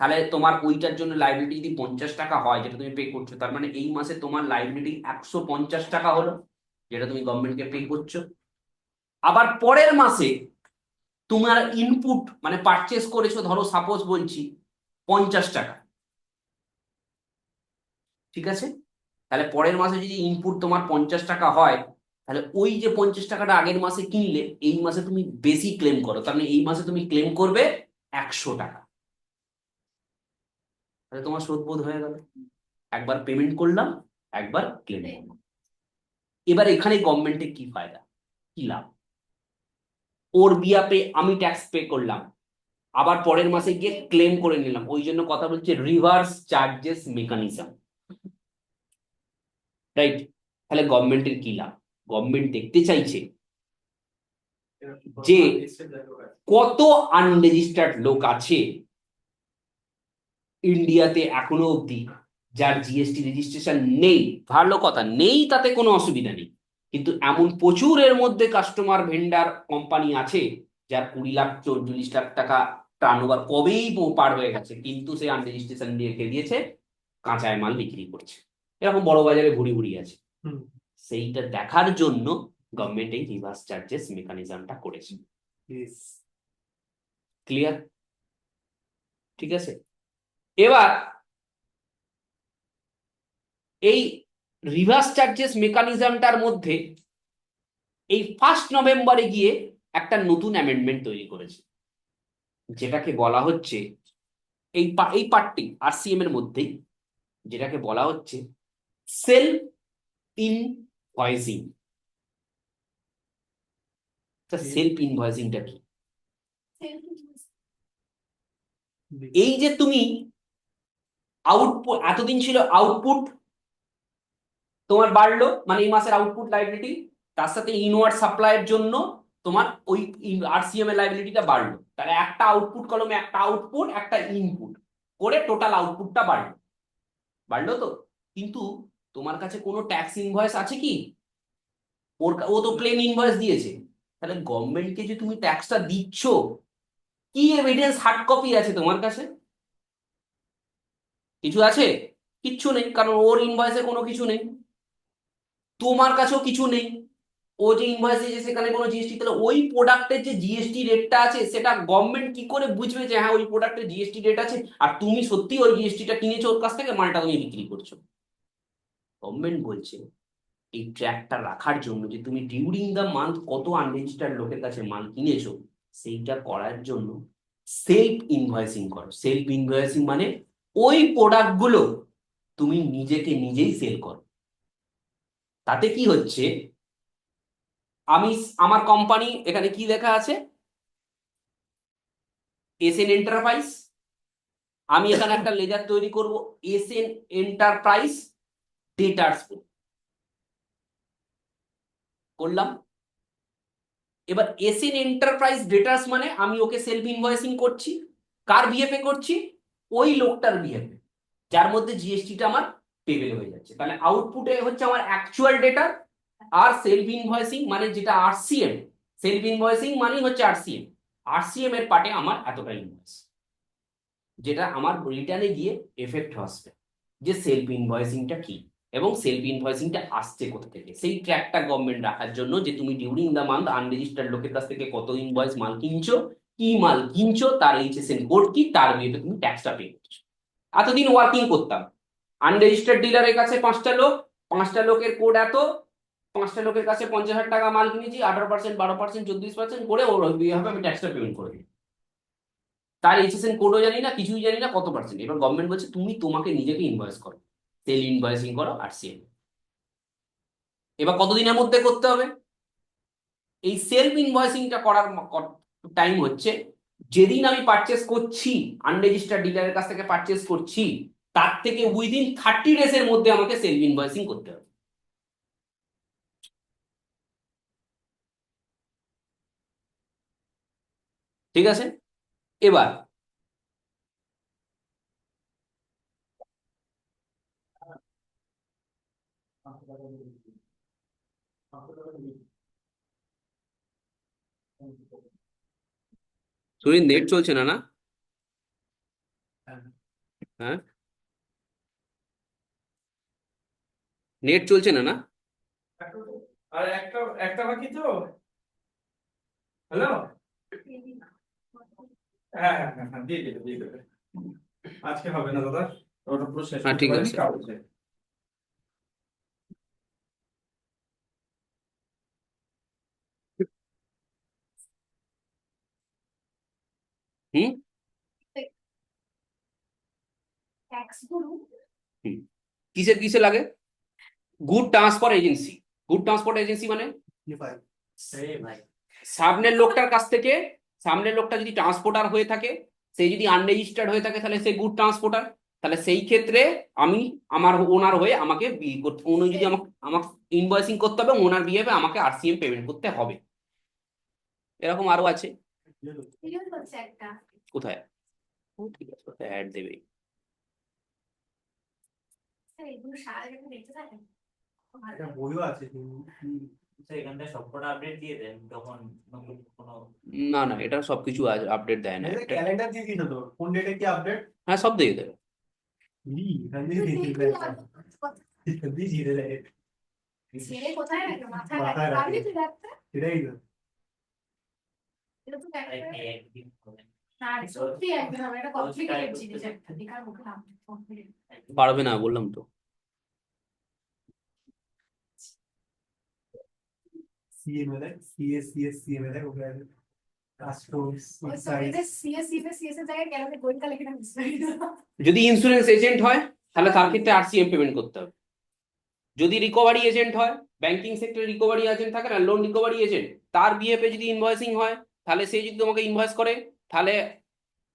Speaker 1: তাহলে তোমার ওইটার জন্য লাইবিলিটি যদি 50 টাকা হয়, যেটা তুমি পে করছো, তার মানে এই মাসে তোমার লাইবিলিটি 150 টাকা হলো, যেটা তুমি গভর্নমেন্টকে পে করছো। আবার পরের মাসে তোমার ইনপুট মানে পারচেস করেছো, ধরো সাপোজ বলছি 50 টাকা, ঠিক আছে, তাহলে পরের মাসে যদি ইনপুট তোমার 50 টাকা হয়, তাহলে ওই যে 50 টাকাটা আগের মাসে কিনলে, এই মাসে তুমি বেশি ক্লেম করো, তার মানে এই মাসে তুমি ক্লেম করবে 100 টাকা। তাহলে তোমার শোধ বোধ হয়ে গেল, একবার পেমেন্ট করলাম, একবার ক্লেম করলাম। এবার এখানে গভর্নমেন্টের কি ফায়দা, কি লাভ? ওর বিয়াপে আমি ট্যাক্স পে করলাম, আবার পরের মাসে গিয়ে ক্লেম করে নিলাম, ওই জন্য কথা বলছে রিভার্স চার্জেস মেকানিজম, রাইট? তাহলে গভর্নমেন্টের কি লাভ? গভর্নমেন্ট দেখতে চাইছে যে কত আনরেজিস্টার্ড লোক আছে ইন্ডিয়াতে এখনো অব্দি যার জিএসটি রেজিস্ট্রেশন নেই, ভালো কথা, নেই তাতে কোনো অসুবিধা নেই, কিন্তু এমন প্রচুর এর মধ্যে কাস্টমার ভেন্ডার কোম্পানি আছে যার 20 লাখ 40 লাখ টাকা টার্নওভার কবেই পার হয়ে গেছে, কিন্তু সে আনরেজিস্ট্রেশন দিয়ে রেখে দিয়েছে, কাঁচায় মাল বিক্রি করছে, এরকম বড় বাজারে ঘুরি ঘুরি আছে।
Speaker 2: হুম।
Speaker 1: সেইটা দেখার জন্য গভর্নমেন্ট এই রিভার্স চার্জেস মেকানিজমটা করেছে।
Speaker 2: Yes.
Speaker 1: ক্লিয়ার? ঠিক আছে, এবার এই রিভার্স চার্জেস মেকানিজমটার মধ্যে এই 1 নভেম্বরে গিয়ে একটা নতুন অ্যামেন্ডমেন্ট তৈরি করেছে, যেটাকে বলা হচ্ছে এই পার্টটি আরসিএম এর মধ্যেই, যেটাকে বলা হচ্ছে সেলফ ইনভয়েসিং। সেলফ ইনভয়েসিংটা কি? এই যে তুমি আউটপুট, এতদিন ছিল আউটপুট তোমার বাড়লো, মানে এই মাসের আউটপুট লাইবিলিটি, তার সাথে ইনওয়ার্ড সাপ্লাইয়ের জন্য তোমার ওই আরসিএম এর লাইবিলিটিটা বাড়লো, তাহলে একটা আউটপুট কলমে একটা আউটপুট একটা ইনপুট করে টোটাল আউটপুটটা বাড়লো, বাড়লো তো। কিন্তু তোমার কাছে কোনো ট্যাক্স ইনভয়েস আছে কি? ও তো প্লেন ইনভয়েস দিয়েছে, তাহলে গভর্নমেন্টকে যে তুমি ট্যাক্সটা দিচ্ছ, কি এভিডেন্স হার্ড কপি আছে তোমার কাছে? কিছু আছে? কিচ্ছু নেই, কারণ ওর ইনভয়েসে কোনো কিছু নেই, তোমার কাছেও কিছু নেই। ও যে ইনভয়েস দিয়েছে সেখানে কোনো জিএসটি, তাহলে ওই প্রোডাক্টের যে জিএসটি রেটটা আছে সেটা গভর্নমেন্ট কি করে বুঝবে যে হ্যাঁ ওই প্রোডাক্টের জিএসটি রেট আছে, আর তুমি সত্যি ওই জিএসটিটা কিনেছো ওর কাছ থেকে, মালটা তুমি বিক্রি করছো? গভর্নমেন্ট বলছে এই ট্র্যাকটা রাখার জন্য, যে তুমি ডিউরিং দ্য মান্থ কত আনরেজিস্টার্ড লোকের কাছে মাল কিনেছো, সেইটা করার জন্য সেলফ ইনভয়েসিং করো। সেলফ ইনভয়েসিং মানে ওই প্রোডাক্টগুলো তুমি নিজেকে নিজেই সেল করো। তাতে কি হচ্ছে, আমি আমার কোম্পানি, এখানে কি লেখা আছে, এসএন এন্টারপ্রাইজ, আমি এখানে একটা লেজার তৈরি করব, এসএন এন্টারপ্রাইজ ডেটার্স করলাম। এবার এসএন এন্টারপ্রাইজ ডেটার্স মানে আমি ওকে সেলফ ইনভয়েসিং করছি, কার বিএফে করছি? ওই লোকটার বিএফে, যার মধ্যে জিএসটিটা আমার পেবেল হয়ে যাচ্ছে। তাহলে আউটপুটে হচ্ছে আমার অ্যাকচুয়াল ডেটা, আর সেলফ ইনভয়েসিং মানে যেটা আরসিএম, সেলফ ইনভয়েসিং মানেই হচ্ছে আরসিএম, আরসিএম এর পার্টে আমার এতটা ইনভয়েস, যেটা আমার রিটার্নে গিয়ে এফেক্ট আসবে, যে সেলফ ইনভয়েসিংটা কি এবং সেলফ ইনভয়েসিংটা আসছে কোথা থেকে, সেই ট্র্যাকটা গভর্নমেন্ট রাখার জন্য, যে তুমি ডিউরিং দ্য মান্থ আনরেজিস্টার্ড লোকের কাছ থেকে কত ইনভয়েস মাল কিনছো, কি মাল কিনছো, তার এইচএসএন কোড কি, তার বিয়েতে তুমি ট্যাক্সটা পে করছো। এতদিন ওয়ার্কিং করতাম, আনরেজিস্টার্ড ডিলারের কাছে 5টা লোক, 5টা লোকের কোড এত, 5টা লোকের কাছে 50,000 টাকা মাল কিনেছি, 18%, 12%, 24% করে ওর বিয়ে হবে, আমি ট্যাক্সটা পেমেন্ট করে দিই, তার এইচএসএন কোডও জানি না, কিছুই জানি না, কত পার্সেন্ট। এবার গভর্নমেন্ট বলছে তুমি তোমাকে নিজেকে ইনভয়েস করো, সেল ইনভয়েসিং করো আরসিএম। এবার কতদিনের মধ্যে করতে হবে? এই সেলফ ইনভয়েসিংটা করার টাইম হচ্ছে যেদিন আমি পারচেস করছি, আনরেজিস্টার্ড ডিলারের কাছ থেকে পারচেস করছি, তার থেকে উইদিন 30 ডেজ এর মধ্যে আমাকে সেলফ ইনভয়েসিং করতে হবে। ঠিক আছে, এবার সুনীল, নেট চলছে না? না, হ্যাঁ, নেট চলছে না? না,
Speaker 4: আর একটা একটা বাকি তো। হ্যালো। হ্যাঁ হ্যাঁ হ্যাঁ হ্যাঁ, দিয়ে দেবে দিয়ে দেবে। আজকে হবে না দাদা, ওটা পুরো শেষ
Speaker 1: হ্যাঁ
Speaker 4: করতে
Speaker 1: ঠিক
Speaker 4: পারিনি,
Speaker 1: আছে।
Speaker 4: কালকে।
Speaker 1: হুম
Speaker 3: ট্যাক্স গুলো
Speaker 1: হুম কিসে কিসে লাগে? Good transport agency. Good transport agency মানে
Speaker 5: ভাই
Speaker 1: সামনের লোকটার কাছ থেকে, সামনের লোকটা যদি ট্রান্সপোর্টার হয়ে থাকে, সে যদি আনরেজিস্টার্ড হয়ে থাকে, তাহলে সে গুড ট্রান্সপোর্টার। তাহলে সেই ক্ষেত্রে আমি আমার ওনার হয়ে আমাকে বিল করতে, উনি যদি আমাকে আমাকে ইনভয়েসিং করতে হবে, ওনার বিহেভে আমাকে আরসিএম পেমেন্ট করতে হবে। এরকম আরো আছে।
Speaker 3: সিরিয়াল হচ্ছে একটা
Speaker 1: কোথায়? ও ঠিক আছে, অ্যাড দেবে।
Speaker 3: এগুলো সারা যখন দেখতে থাকেন
Speaker 2: একটা বইও আছে
Speaker 5: তো এখানটা সবকটা আপডেট দিয়ে দেন তখন নতুন কোনো
Speaker 1: না না, এটা সবকিছু আপডেট দেয় না একটা।
Speaker 2: ক্যালেন্ডার দিয়ে দিত তো কোন ডেটে কি আপডেট
Speaker 1: হ্যাঁ, সব দিয়ে দেবে।
Speaker 2: এখান থেকে দিয়ে দেয় এখান দিয়ে দিয়ে দেয়
Speaker 3: ছেলে কোথায় রাখে মাথায়
Speaker 2: মাথায়
Speaker 3: রাখে
Speaker 2: রাখে।
Speaker 3: পারবি তুই রাখতে
Speaker 2: সেটাই তো
Speaker 3: এটা তো
Speaker 5: তাই
Speaker 3: একটা
Speaker 5: একদিন হবে।
Speaker 3: না রে, সত্যি একদম হবে এটা কমপ্লিকেটেড জিনিস একটা দেখার মুখে নাম কমপ্লিকেটেড
Speaker 1: পারবে না বললাম তো।
Speaker 2: সিএমএ দেয় সিএস দেয় ওগুলো কাস্টমস
Speaker 3: ওই
Speaker 2: সাইজ
Speaker 3: সবিতে সিএস এর জায়গায় কেন গোয়েন্দা লিখে না বুঝতে পারি না।
Speaker 1: যদি ইন্স্যুরেন্স এজেন্ট হয় তাহলে তার ক্ষেত্রে আরসিএম পেমেন্ট করতে হবে। যদি রিকভারি এজেন্ট হয়, ব্যাংকিং সেক্টরে রিকভারি এজেন্ট থাকে না, লোন রিকভারি এজেন্ট, তার বিহেভে যদি ইনভয়েসিং হয় তাহলে সে যদি তোমাকে ইনভয়েস করে তাহলে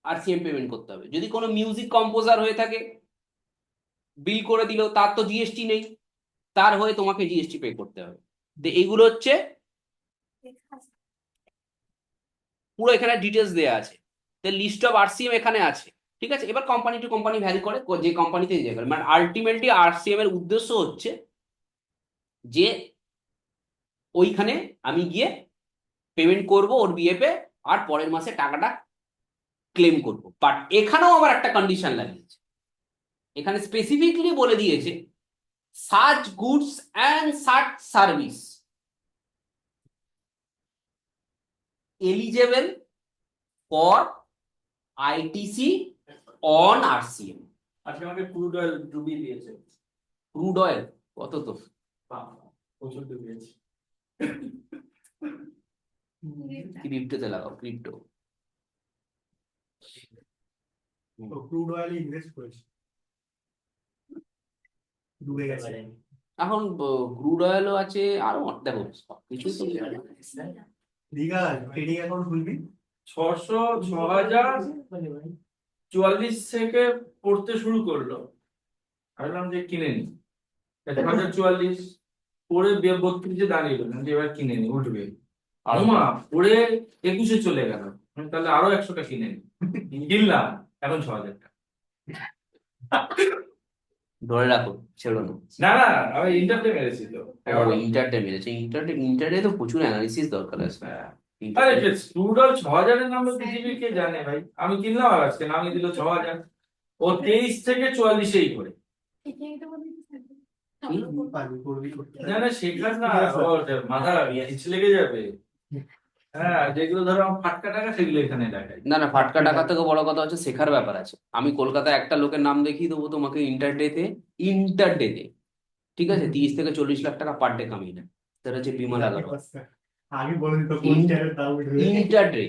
Speaker 1: আরসিএম পেমেন্ট করতে হবে। যদি কোনো মিউজিক কম্পোজার হয়ে থাকে, বিল করে দিল, তার তো জিএসটি নেই, তার হয়ে তোমাকে জিএসটি পে করতে হবে। তো এইগুলো হচ্ছে পুরো এখানে ডিটেলস দেওয়া আছে। লিস্ট অফ আরসিএম এখানে আছে, ঠিক আছে। এবার কোম্পানি টু কোম্পানি ভ্যারি করে, যে কোম্পানিতে যে করে, মানে আলটিমেটলি আরসিএম এর উদ্দেশ্য হচ্ছে যে ওইখানে আমি গিয়ে পেমেন্ট করব ওর বিএপে, আর পরের মাসে টাকাটা ক্লেম করব। বাট এখানেও আবার একটা কন্ডিশন লাগিয়েছে, এখানে স্পেসিফিকলি বলে দিয়েছে such goods and such service eligible for ITC on RCM।
Speaker 4: আজকে আমাকে ক্রুড অয়েল ডুবিয়ে দিয়েছে।
Speaker 1: ক্রুড অয়েল কত তো?
Speaker 4: বাবা, প্রচুর ডুবিয়েছে।
Speaker 1: ক্রিপ্টোতে লাগাও, ক্রিপ্টো।
Speaker 2: ক্রুড অয়েল ইনভেস্ট করেছে ডুবে গেছে
Speaker 1: এখন ক্রুড অয়েলও আছে, আরো দেখো সবকিছু তো
Speaker 2: লিগাল ট্রেডিং অ্যাকাউন্ট খুলবি
Speaker 4: 6044 থেকে পড়তে শুরু করলো, ভাবলাম যে কিনে নি। 1044 পড়ে 32-এ দাঁড়িয়ে গেলাম যে এবার কিনে নি, উঠবে। আমা পড়ে 21-এ চলে গেল, তাহলে আরো 100টা কিনে নি। কিনলাম, এখন 6000 টাকা।
Speaker 1: ধরে রাখো, ছেড়ো না।
Speaker 4: না না, আমি ইন্টারতে মেরেছি তো।
Speaker 1: ইন্টারডে মেরেছে, ইন্টারডে তো প্রচুর অ্যানালিসিস দরকার আছে।
Speaker 4: আরে ক্রুড অয়েল 6000-এর নামে পৃথিবীর কে জানে ভাই। আমি কিনলাম আর আজকে নামিয়ে দিল 6000। ও 23 থেকে 44-এই করে।
Speaker 2: পানি করবি করতে
Speaker 4: না না, শেখার না, ওর মাথা পিছ লেগে যাবে। হ্যাঁ, যেগুলো ধরো আমার ফাটকা টাকা সেগুলো এখানে দেখাই।
Speaker 1: না না, ফাটকা টাকা থেকে বড় কথা হচ্ছে শেখার ব্যাপার আছে। আমি কলকাতায় একটা লোকের নাম দেখিয়ে দেবো তোমাকে, ইন্টারডেতে, ঠিক আছে, 30 থেকে 40 লাখ টাকা পার ডে কামিয়ে নেয়। সেটা হচ্ছে বিমল আগরওয়াল।
Speaker 2: আগে বলে দিত কোন শেয়ারের দাম উঠবে
Speaker 1: ইন্টারডে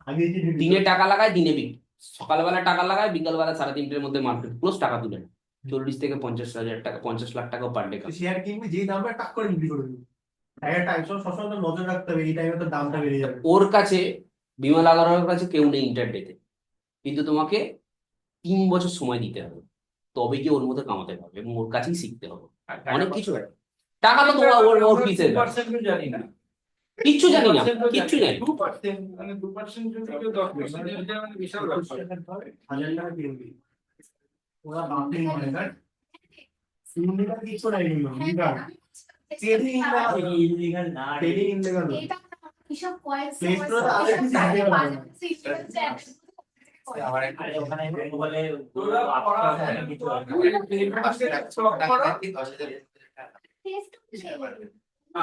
Speaker 2: আগে কি দিত?
Speaker 1: দিনে টাকা লাগায়, দিনে বিক্রি। সকালবেলা টাকা লাগায়, বিকালবেলা 3:30-এর মধ্যে মার্কেট ক্লোজ, টাকা তুলে নেয়। 40 থেকে 50,000 টাকা, 50 লাখ টাকা পার ডে
Speaker 2: তুই
Speaker 1: কামিয়ে।
Speaker 2: শেয়ার কিনবি যেই দামটা টাক করে বিক্রি করে দিবি একটা টাইম সবসময় তো নজর রাখতে হবে এই টাইমে তো দামটা বেড়ে যাবে
Speaker 1: ওর কাছে, বিমল আগরওয়ালের কাছে কেউ নেই ইন্টারডেতে, কিন্তু তোমাকে 3 বছর সময় দিতে হবে, তবে কি ওর মধ্যে কামাতে পারবে, এবং ওর কাছেই শিখতে হবে। অনেক কিছু আছে। টাকা তো তোমার ওর পিসের ব্যাপার।
Speaker 4: 2% জানি না।
Speaker 1: কিচ্ছু জানি না,
Speaker 4: 2%
Speaker 1: কিচ্ছু জানি না।
Speaker 4: 2%, মানে 2% যদি কেউ 10%, এটা মানে বিশাল ব্যাপার।
Speaker 2: 1000 টাকা কিনবি ওরা বাপরে মানে না সিন্ডিকা কিছু নাই কিন্তু লিগাল ট্রেডিং
Speaker 5: ইলিগাল না
Speaker 2: ট্রেডিং ইনলিগাল
Speaker 3: এটা কিসব কয়েন্স
Speaker 2: Play Store এ আগে কিছু জানতে পারবে না।
Speaker 5: আরে ওখানে বলে
Speaker 4: তোরা পড়া হয় না,
Speaker 5: কিছু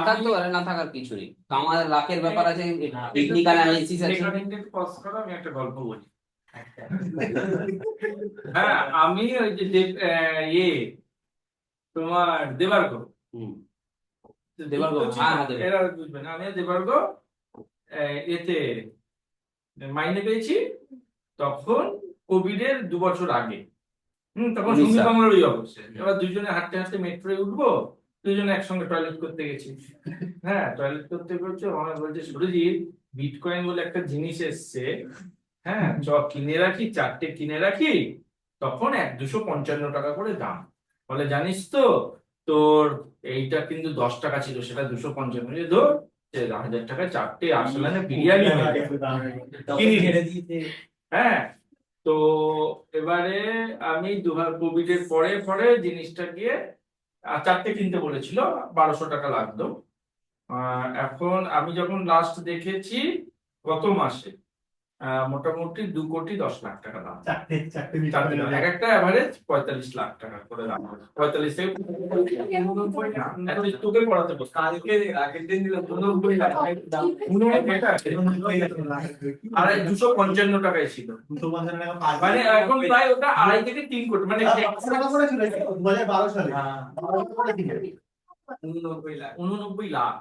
Speaker 1: থাকতে পারে, না থাকার কিছু নেই। আমার লাখের ব্যাপার আছে, টেকনিক্যাল অ্যানালিসিস আছে।
Speaker 4: এখানে পজ করো, আমি একটা গল্প বলি। হ্যাঁ, আমি ওই যে তোমার দেবার্গ,
Speaker 1: হুম, দেবার্গ, হ্যাঁ, হ্যাঁ, দেবার্গ।
Speaker 4: এরা বুঝবে না, আমি দেবার্গ এতে মাইনে পেয়েছি তখন কোভিড-এর 2 বছর আগে। তখন
Speaker 1: 19
Speaker 4: সন্দীপ
Speaker 1: সাল।
Speaker 4: বাংলার ওই অবস্থা। এবার দুজনে হাঁটতে হাঁটতে মেট্রোয় উঠবো, দুজনে একসঙ্গে টয়লেট করতে গেছি। হ্যাঁ, টয়লেট করতে করছে, আমার বলছে সুরজিৎ বিটকয়েন বলে একটা জিনিস এসছে, হ্যাঁ চ কিনে রাখি, 4টে কিনে রাখি, তখন 255 টাকা করে দাম। বলে জানিস তো তোর এইটা কিন্তু 10 টাকা ছিল, সেটা 255, ধর 1000 টাকা 4টে আর্সেনালে বিরিয়ানি হয়ে গেল। কিনে নিয়েছে। হ্যাঁ, তো এবারে আমি কোভিড এর পরে পরে জিনিসটা গিয়ে 4টে কিনতে বলেছিল, 1200 টাকা লাগতো। এখন আমি যখন লাস্ট দেখেছি গত মাসে মোটামুটি 2,10,00,000 টাকা দাম।
Speaker 2: চারটে
Speaker 4: চারটে দাম, এক একটা অ্যাভারেজ 45 লাখ টাকা করে দাম, 45 থেকে at least তোকে পড়াতে বসতে। আগের দিন দিলাম 89 টাকা, 255 টাকায় ছিল,
Speaker 2: 255 টাকা পার
Speaker 4: মানে এখন প্রায় ওটা 2.5 থেকে 3 কোটি, মানে
Speaker 2: টাকা করে ছিল 2012 সালে।
Speaker 4: 89 লাখ।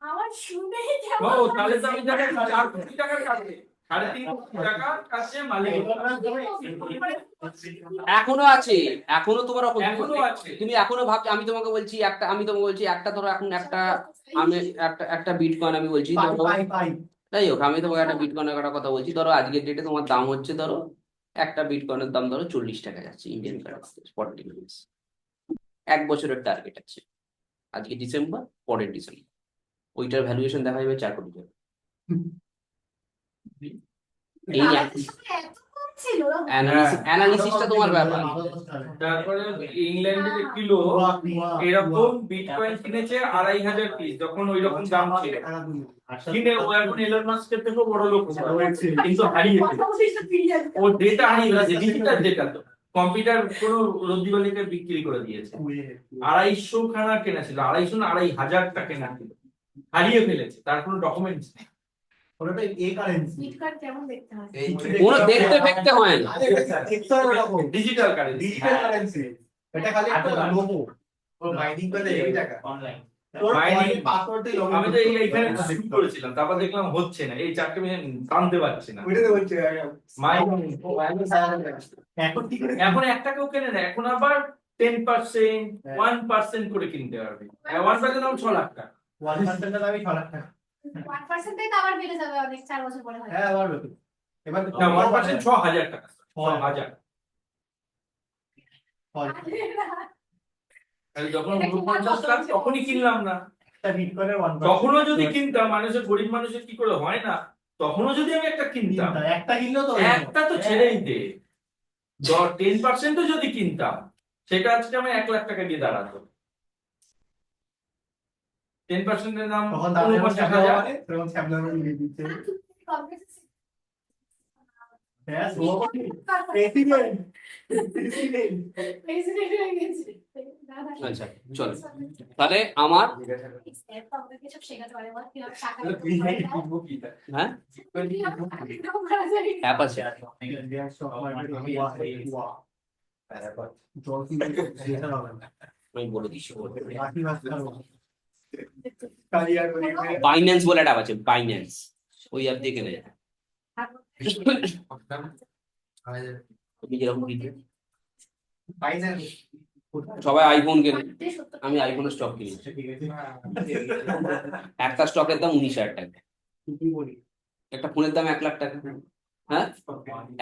Speaker 3: আমার শুনেই
Speaker 4: ও
Speaker 3: কেমন
Speaker 4: তাহলে তো আমি জানি 4 কোটি টাকার কাছে, 3.5 কোটি টাকার কাছে মালিক।
Speaker 1: এখনো আছে, এখনো তোমার
Speaker 4: এখনো আছে।
Speaker 1: তুমি এখনো ভাবছো, আমি তোমাকে বলছি একটা ধরো এখন একটা, আমি একটা বিটকয়েন আমি বলছি ধরো,
Speaker 2: পাই
Speaker 1: যাই হোক আমি তোমাকে একটা বিটকয়েনের একটা কথা বলছি, ধরো আজকের ডেটে তোমার দাম হচ্ছে ধরো একটা বিটকয়েনের দাম ধরো 40 টাকা যাচ্ছে ইন্ডিয়ান কারেন্সি 40 মিনিটস। 1 বছরের টার্গেট আছে, আজকে ডিসেম্বর, পরের ডিসেম্বর ওইটার ভ্যালুয়েশন দেখা যাবে 4 কোটি টাকা। এই
Speaker 3: এত কম ছিল?
Speaker 1: অ্যানালিসিসটা তোমার ব্যাপার।
Speaker 4: তারপরে ইংল্যান্ডের কিলো এরকম বিটকয়েন কিনেছে 2,500 পিস, যখন ওই রকম দাম ছিল কিনে ও এখন এলন মাস্কের থেকেও বড় লোক হয়েছে, কিন্তু হারিয়ে ফেলেছে। ও ডেটা হারিয়ে ফেলেছে, ডিজিটাল ডেটা তো কম্পিউটার কোনো রদ্দিবালিকে বিক্রি করে দিয়েছে। 250 খানা কেনা ছিল, 250 না 2,500টা কেনা ছিল, হারিয়ে ফেলেছে, তার কোনো ডকুমেন্টস নেই।
Speaker 2: ওটা এই কারেন্সি
Speaker 3: বিটকয়েন কেমন দেখতে হয়?
Speaker 1: কোনো দেখতে ফেকতে হয় না,
Speaker 4: ডিজিটাল কারেন্সি।
Speaker 2: ডিজিটাল কারেন্সি এটা খালি একটা লোগো
Speaker 5: মাইনিং করে এই টাকা অনলাইন।
Speaker 2: তোর
Speaker 4: Mining-
Speaker 2: পাসওয়ার্ডটাই লগইন
Speaker 4: আমি তো এইখানে শুরু করেছিলাম, তারপর দেখলাম হচ্ছে না, এই 4টে মিনিট টানতে পারছি না।
Speaker 2: ওইটাতে বলছে এখন কি করে
Speaker 4: এখন একটাকেও কেনে না, এখন আবার 10%, 1% করে কিনতে পারবে। 1% দাম 6 লাখ টাকা।
Speaker 2: 1% দামই 6 লাখ টাকা
Speaker 3: 1% তো আবার বেড়ে যাবে অনেক 4 বছর পরে হয়।
Speaker 2: হ্যাঁ আবার বেশি। এবার
Speaker 4: না 1% 6,000 টাকা, 6,000। তাহলে যখন 49 লাখ তখনই কিনলাম না,
Speaker 2: একটা বিটকয়েনের 1%
Speaker 4: তখনও যদি কিনতাম, মানুষের গরিব মানুষের কি করে হয় না, তখনও যদি আমি একটা কিনতাম,
Speaker 2: একটা কিনলেও তো
Speaker 4: একটা তো ছেড়েই দে, 10% যদি কিনতাম সেটা আজকে আমি 1 লাখ টাকা দিয়ে দাঁড়াতো। 10% এর দাম
Speaker 2: তখন দাম যখন
Speaker 4: 49,000।
Speaker 2: মানে তখন স্যামলার দিয়ে দিচ্ছে হ্যাঁ প্রেসিডেন্ট
Speaker 3: প্রেসিডেন্ট হয়ে গেছে।
Speaker 1: আচ্ছা চলো তাহলে আমার
Speaker 3: আমাদেরকে সব শেখাতে পারে বল কিভাবে টাকা
Speaker 1: হ্যাঁ অ্যাপ আছে, আমি বলে দিচ্ছি। বাইন্যান্স বলে একটা app আছে, বাইন্যান্স, ওই অ্যাপ দিয়ে কেনা যায়। তুমি যেরকম কিনবে, সবাই আইফোন কেনে, আমি আইফোনের স্টক কিনি, একটা স্টকের দাম 19,000 টাকা, একটা ফোনের দাম 1 লাখ টাকা। হ্যাঁ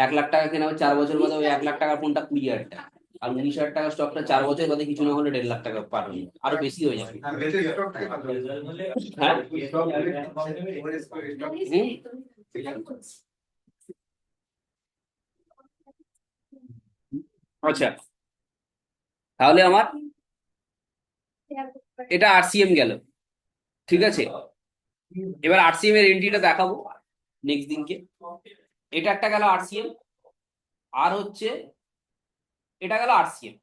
Speaker 1: 1 লাখ টাকা কেনা, 4 বছর বাদে ওই 1 লাখ টাকার ফোনটা 20,000 টাকা, আর 19,000 টাকার স্টকটা 4 বছর বাদে কিছু না হলে 1.5 লাখ টাকা পার হয়ে যাবে, আরো বেশি হয়ে যাবে। হ্যাঁ আচ্ছা তাহলে আমার এটা আরসিএম গেল, ঠিক আছে। এবার আরসিএম এর এন্ট্রিটা দেখাবো নেক্সট দিনকে। এটা একটা গেল আরসিএম, আর হচ্ছে এটা গেল আরসিএম।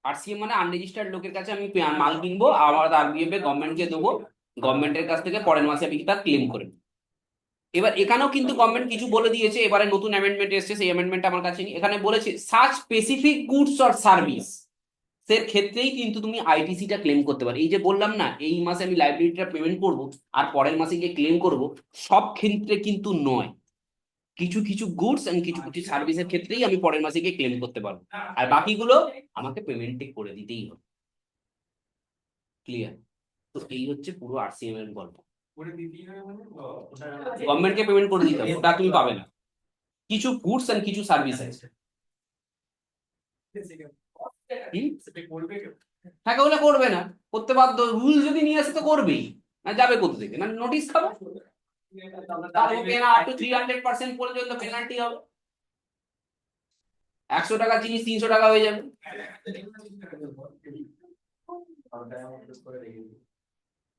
Speaker 1: আরসিএম মানে আনরেজিস্টার্ড লোকের কাছে আমি মাল কিনবো, আমার আরবিএফ এ গভর্নমেন্টকে দেবো, গভর্নমেন্টের কাছ থেকে পরের মাসে আমি তার ক্লেম করে নেবো। এবার এখানেও কিন্তু গভর্নমেন্ট কিছু বলে দিয়েছে, এবারে নতুন অ্যামেন্ডমেন্ট এসেছে, সেই অ্যামেন্ডমেন্ট আমার কাছে নেই। এখানে বলেছে such specific goods or service এর ক্ষেত্রেই কিন্তু তুমি আইটিসিটা ক্লেম করতে পারো। এই যে বললাম না এই মাসে আমি লাইব্রেরিটা পেমেন্ট করব আর পরের মাসে গিয়ে ক্লেম করব, সব ক্ষেত্রে কিন্তু নয়, কিছু কিছু গুডস এন্ড কিছু কিছু সার্ভিসের ক্ষেত্রেই আমি পরের মাসে গিয়ে ক্লেম করতে পারবো, আর বাকিগুলো আমাকে পেমেন্টে করে দিতেই হবে। ক্লিয়ার? তো এই হচ্ছে পুরো আরসিএম এর গল্প। গভর্নমেন্টকে পেমেন্ট করে দিতে হবে, ওটা তুমি পাবে না। কিছু গুডস এন্ড কিছু সার্ভিস আছে, থাকে হলে করবে না, করতে বাধ্য, রুল যদি নিয়ে আসে তো করবেই, না যাবে কোথা থেকে, না নোটিশ খাবে, তার 300% পর্যন্ত পেনাল্টি হবে। 100 টাকার জিনিস 300 টাকা হয়ে যাবে।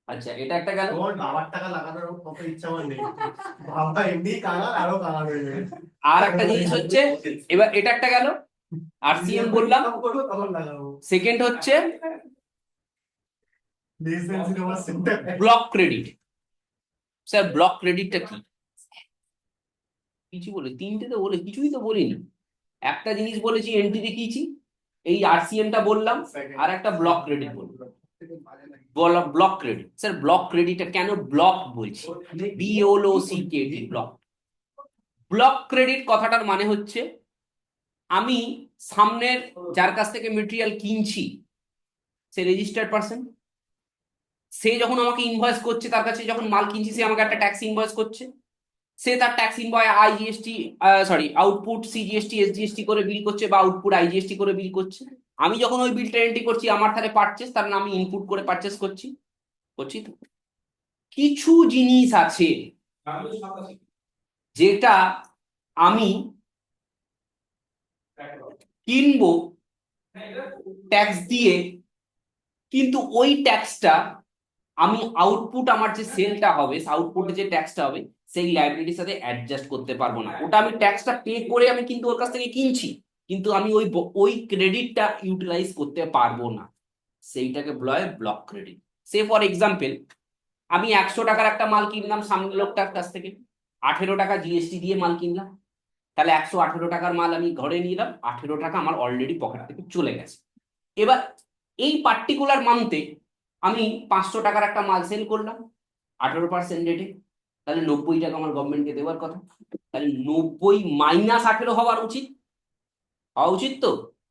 Speaker 1: আচ্ছা, এটা একটা গেল।
Speaker 2: তোমার বাবার টাকা লাগানোর কত ইচ্ছা আমার নেই, বাবা এমনি কাঙাল, আরো কাঙাল হয়ে যাবে।
Speaker 1: আর একটা জিনিস হচ্ছে, এবার এটা একটা গেল, আরসিএম বললাম।
Speaker 2: যখন করবো তখন লাগাবো।
Speaker 1: সেকেন্ড হচ্ছে
Speaker 2: decision cinema center.
Speaker 1: Block credit. Sir block ক্রেডিটটা কি? কিছু বলে, তিনটে তো বলে, কিছুই তো বলিনি। একটা জিনিস বলেছি, এন্ট্রি দেখিয়েছি, এই আরসিএমটা বললাম, আর একটা ব্লক ক্রেডিট বললাম। ব্লক ক্রেডিট, স্যার ব্লক ক্রেডিটটা কেন ব্লক বলছি? BLOCKD, block. ব্লক ক্রেডিট কথাটার মানে হচ্ছে, আমি সামনের যার কাছ থেকে মেটেরিয়াল কিনছি, সে রেজিস্টার্ড পারসন, সে যখন আমাকে ইনভয়েস করছে, তার কাছে যখন মাল কিনছি, সে আমাকে একটা ট্যাক্স ইনভয়েস করছে, সে তার tax invoice output CGST SGST করে বিল করছে, বা আউটপুট আইজিএসটি করে বিল করছে। আমি যখন ওই বিলটা এন্ট্রি করছি, আমার তাহলে পারচেস, তার নাম আমি ইনপুট করে পারচেস করছি, করছি তো। কিছু জিনিস আছে যেটা আমি কিনবো ট্যাক্স দিয়ে, কিন্তু ওই ট্যাক্সটা আমি আউটপুট, আমার যে সেলটা হবে, আউটপুটে যে ট্যাক্সটা হবে, সেই লাইব্রেরির সাথে অ্যাডজাস্ট করতে পারবো না। ওটা আমি ট্যাক্সটা পে করে আমি কিন্তু ওর কাছ থেকে কিনছি, কিন্তু আমি ওই ক্রেডিটটা ইউটিলাইজ করতে পারবো না। সেইটাকে বলা হয় block credit. Say for example, আমি 100 টাকার একটা মাল কিনলাম সামনের লোকটার কাছ থেকে, 18 টাকা জিএসটি দিয়ে মাল কিনলাম, তাহলে 118 টাকার মাল আমি ঘরে নিলাম, 18 টাকা আমার অলরেডি পকেট থেকে চলে গেছে। এবার এই পার্টিকুলার মান্থে আমি 500 টাকার একটা মাল সেল করলাম 18% রেটে, তাহলে 90 টাকা আমার গভর্নমেন্টকে দেওয়ার কথা। তাহলে 90 মাইনাস 18 হওয়ার উচিত, হওয়া উচিত তো।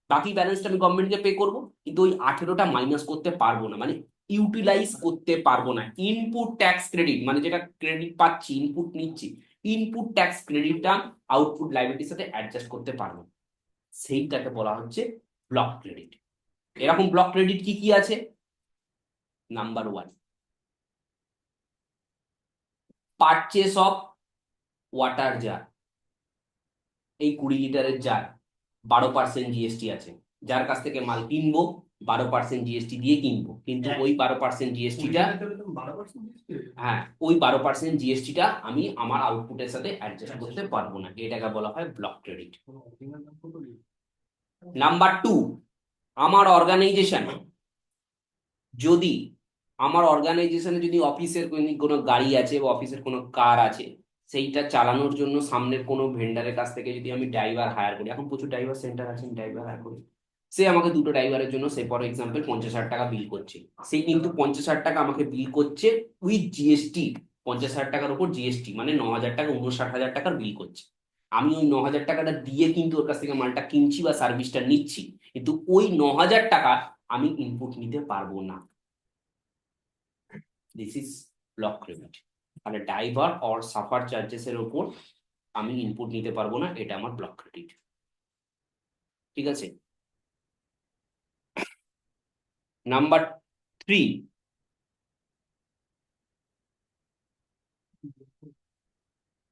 Speaker 1: বাকি ব্যালেন্সটা আমি গভর্নমেন্টকে পে করবো, কিন্তু ওই 18টা মাইনাস করতে পারবো না, মানে ইউটিলাইজ করতে পারবো না। ইনপুট ট্যাক্স ক্রেডিট মানে যেটা ক্রেডিট পাচ্ছি, ইনপুট নিচ্ছি, ইনপুট ট্যাক্স ক্রেডিটটা আউটপুট লাইবিলিটির সাথে অ্যাডজাস্ট করতে পারবো না। সেইটাকে বলা হচ্ছে ব্লক ক্রেডিট। এরকম ব্লক ক্রেডিট কি কি আছে? Number 1, purchase of water jar. এই 20 লিটারের জার, 12% জিএসটি আছে। যার কাছ থেকে মাল কিনবো 12% জিএসটি দিয়ে কিনবো, কিন্তু ওই 12% জিএসটিটা,
Speaker 2: 12%?
Speaker 1: হ্যাঁ, ওই 12% জিএসটিটা আমি আমার আউটপুটের সাথে অ্যাডজাস্ট করতে পারবো না। এটাকে বলা হয় ব্লক ক্রেডিট। নাম্বার 2, আমার অর্গানাইজেশন যদি, আমার অর্গানাইজেশনে যদি অফিসের কোনো গাড়ি আছে বা অফিসের কোনো কার আছে, সেইটা চালানোর জন্য সামনের কোনো ভেন্ডারের কাছ থেকে যদি আমি ড্রাইভার হায়ার করি, এখন প্রচুর ড্রাইভার সেন্টার আছে, ড্রাইভার হায়ার করি, সে আমাকে দুটো ড্রাইভারের জন্য, সে ফর এক্সাম্পল 50,000 টাকা বিল করছে, সেই কিন্তু 50,000 টাকা আমাকে বিল করছে উইথ জিএসটি। 50,000 টাকার উপর জিএসটি মানে 9,000 টাকা, 59,000 টাকার বিল করছে। আমি ওই 9,000 টাকাটা দিয়ে কিন্তু ওর কাছ থেকে মালটা কিনছি বা সার্ভিসটা নিচ্ছি, কিন্তু ওই 9,000 টাকা আমি ইনপুট নিতে পারবো না। This is block credit. তাহলে ড্রাইভার অর সাফার চার্জেস এর উপর আমি ইনপুট নিতে পারবো না, এটা আমার ব্লক ক্রেডিট। ঠিক আছে। নাম্বার 3,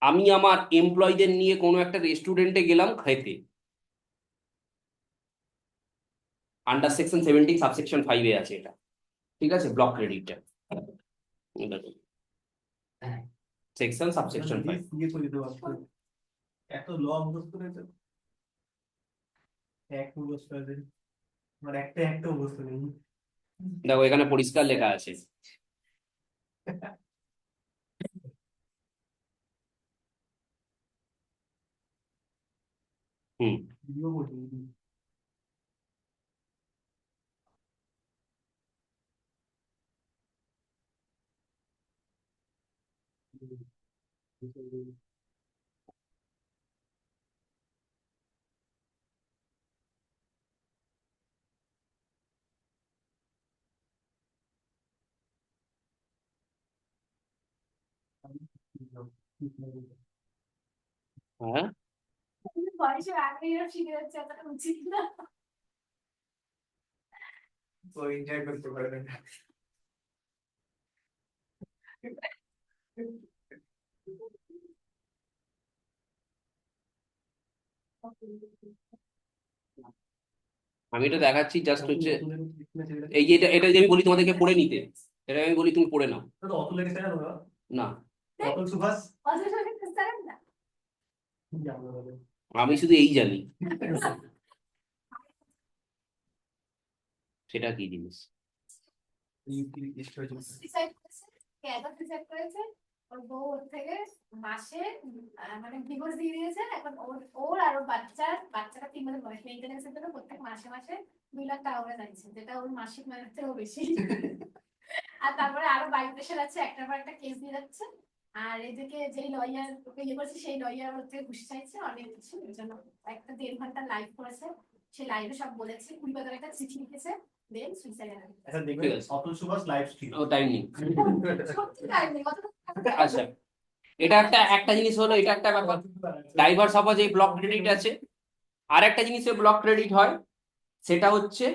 Speaker 1: আমি আমার এমপ্লয়ীদের নিয়ে কোনো একটা রেস্টুরেন্টে গেলাম খেতে, আন্ডার সেকশন 17 সাবসেকশন 5 আছে এটা। ঠিক আছে, ব্লক ক্রেডিটটা সেকশন সাবসেকশন 5।
Speaker 2: ইয়ে করে দিতে পারতো। এত লং মুখস্থ করেছে, এক মুখস্থ আছে, মানে একটা মুখস্থ নেই।
Speaker 1: দেখো এখানে পরিষ্কার লেখা আছে। হুম,
Speaker 2: ভিডিও করছি।
Speaker 1: হ্যাঁ,
Speaker 3: বয়সের আগেই ওরা শিখে যাচ্ছে, এতটা উচিত না।
Speaker 2: তো এনজয় করতে পারবে না।
Speaker 1: আমি এটা দেখাচ্ছি জাস্ট হচ্ছে এই যে এটা এটা যদি আমি বলি তোমাদেরকে পড়ে নিতে, এটা আমি বলি তুমি পড়ে নাও।
Speaker 2: তো অতুল লেগেছে না দাদা?
Speaker 1: না,
Speaker 2: অতুল সুভাষ
Speaker 3: অথচ লিখতে পারেন না।
Speaker 1: আমি শুধু এই জানি সেটা কি জিনিস।
Speaker 3: Suicide করেছে। কেন suicide করেছে? ওর বউ ওর থেকে মাসে মানে ডিভোর্স দিয়ে দিয়েছে। এখন ওর আর ওর বাচ্চাটা 3 মাসের বয়স। মেইনটেনেন্সের জন্য প্রত্যেক মাসে মাসে 2 লাখ টাকা করে চাইছে, যেটা ওর মাসিক মাইনের থেকেও বেশি। আর তারপরে আরো বাড়ি প্রেশার আছে, একটার পর একটা কেস দিয়ে যাচ্ছে। আর এদিকে যেই লয়ার ওকে ইয়ে করছে, সেই লয়ার ওর থেকে ঘুষ চাইছে অনেক কিছু। এর জন্য একটা 1.5 ঘন্টা লাইভ করেছে, সেই লাইভে সব বলেছে। 20 পাতার একটা চিঠি লিখেছে, দেন সুইসাইড।
Speaker 2: আচ্ছা দেখবেন
Speaker 1: ঠিক আছে।
Speaker 2: Atul Subhash live stream.
Speaker 1: ও টাইম নেই।
Speaker 3: সত্যি তাই নেই, কত
Speaker 1: আচ্ছা, এটা একটা জিনিস হলো, এটা একটা ব্যাপার। ডাইভার্স অফ যে ব্লক ক্রেডিট আছে, আর একটা জিনিসের ব্লক ক্রেডিট হয়, সেটা হচ্ছে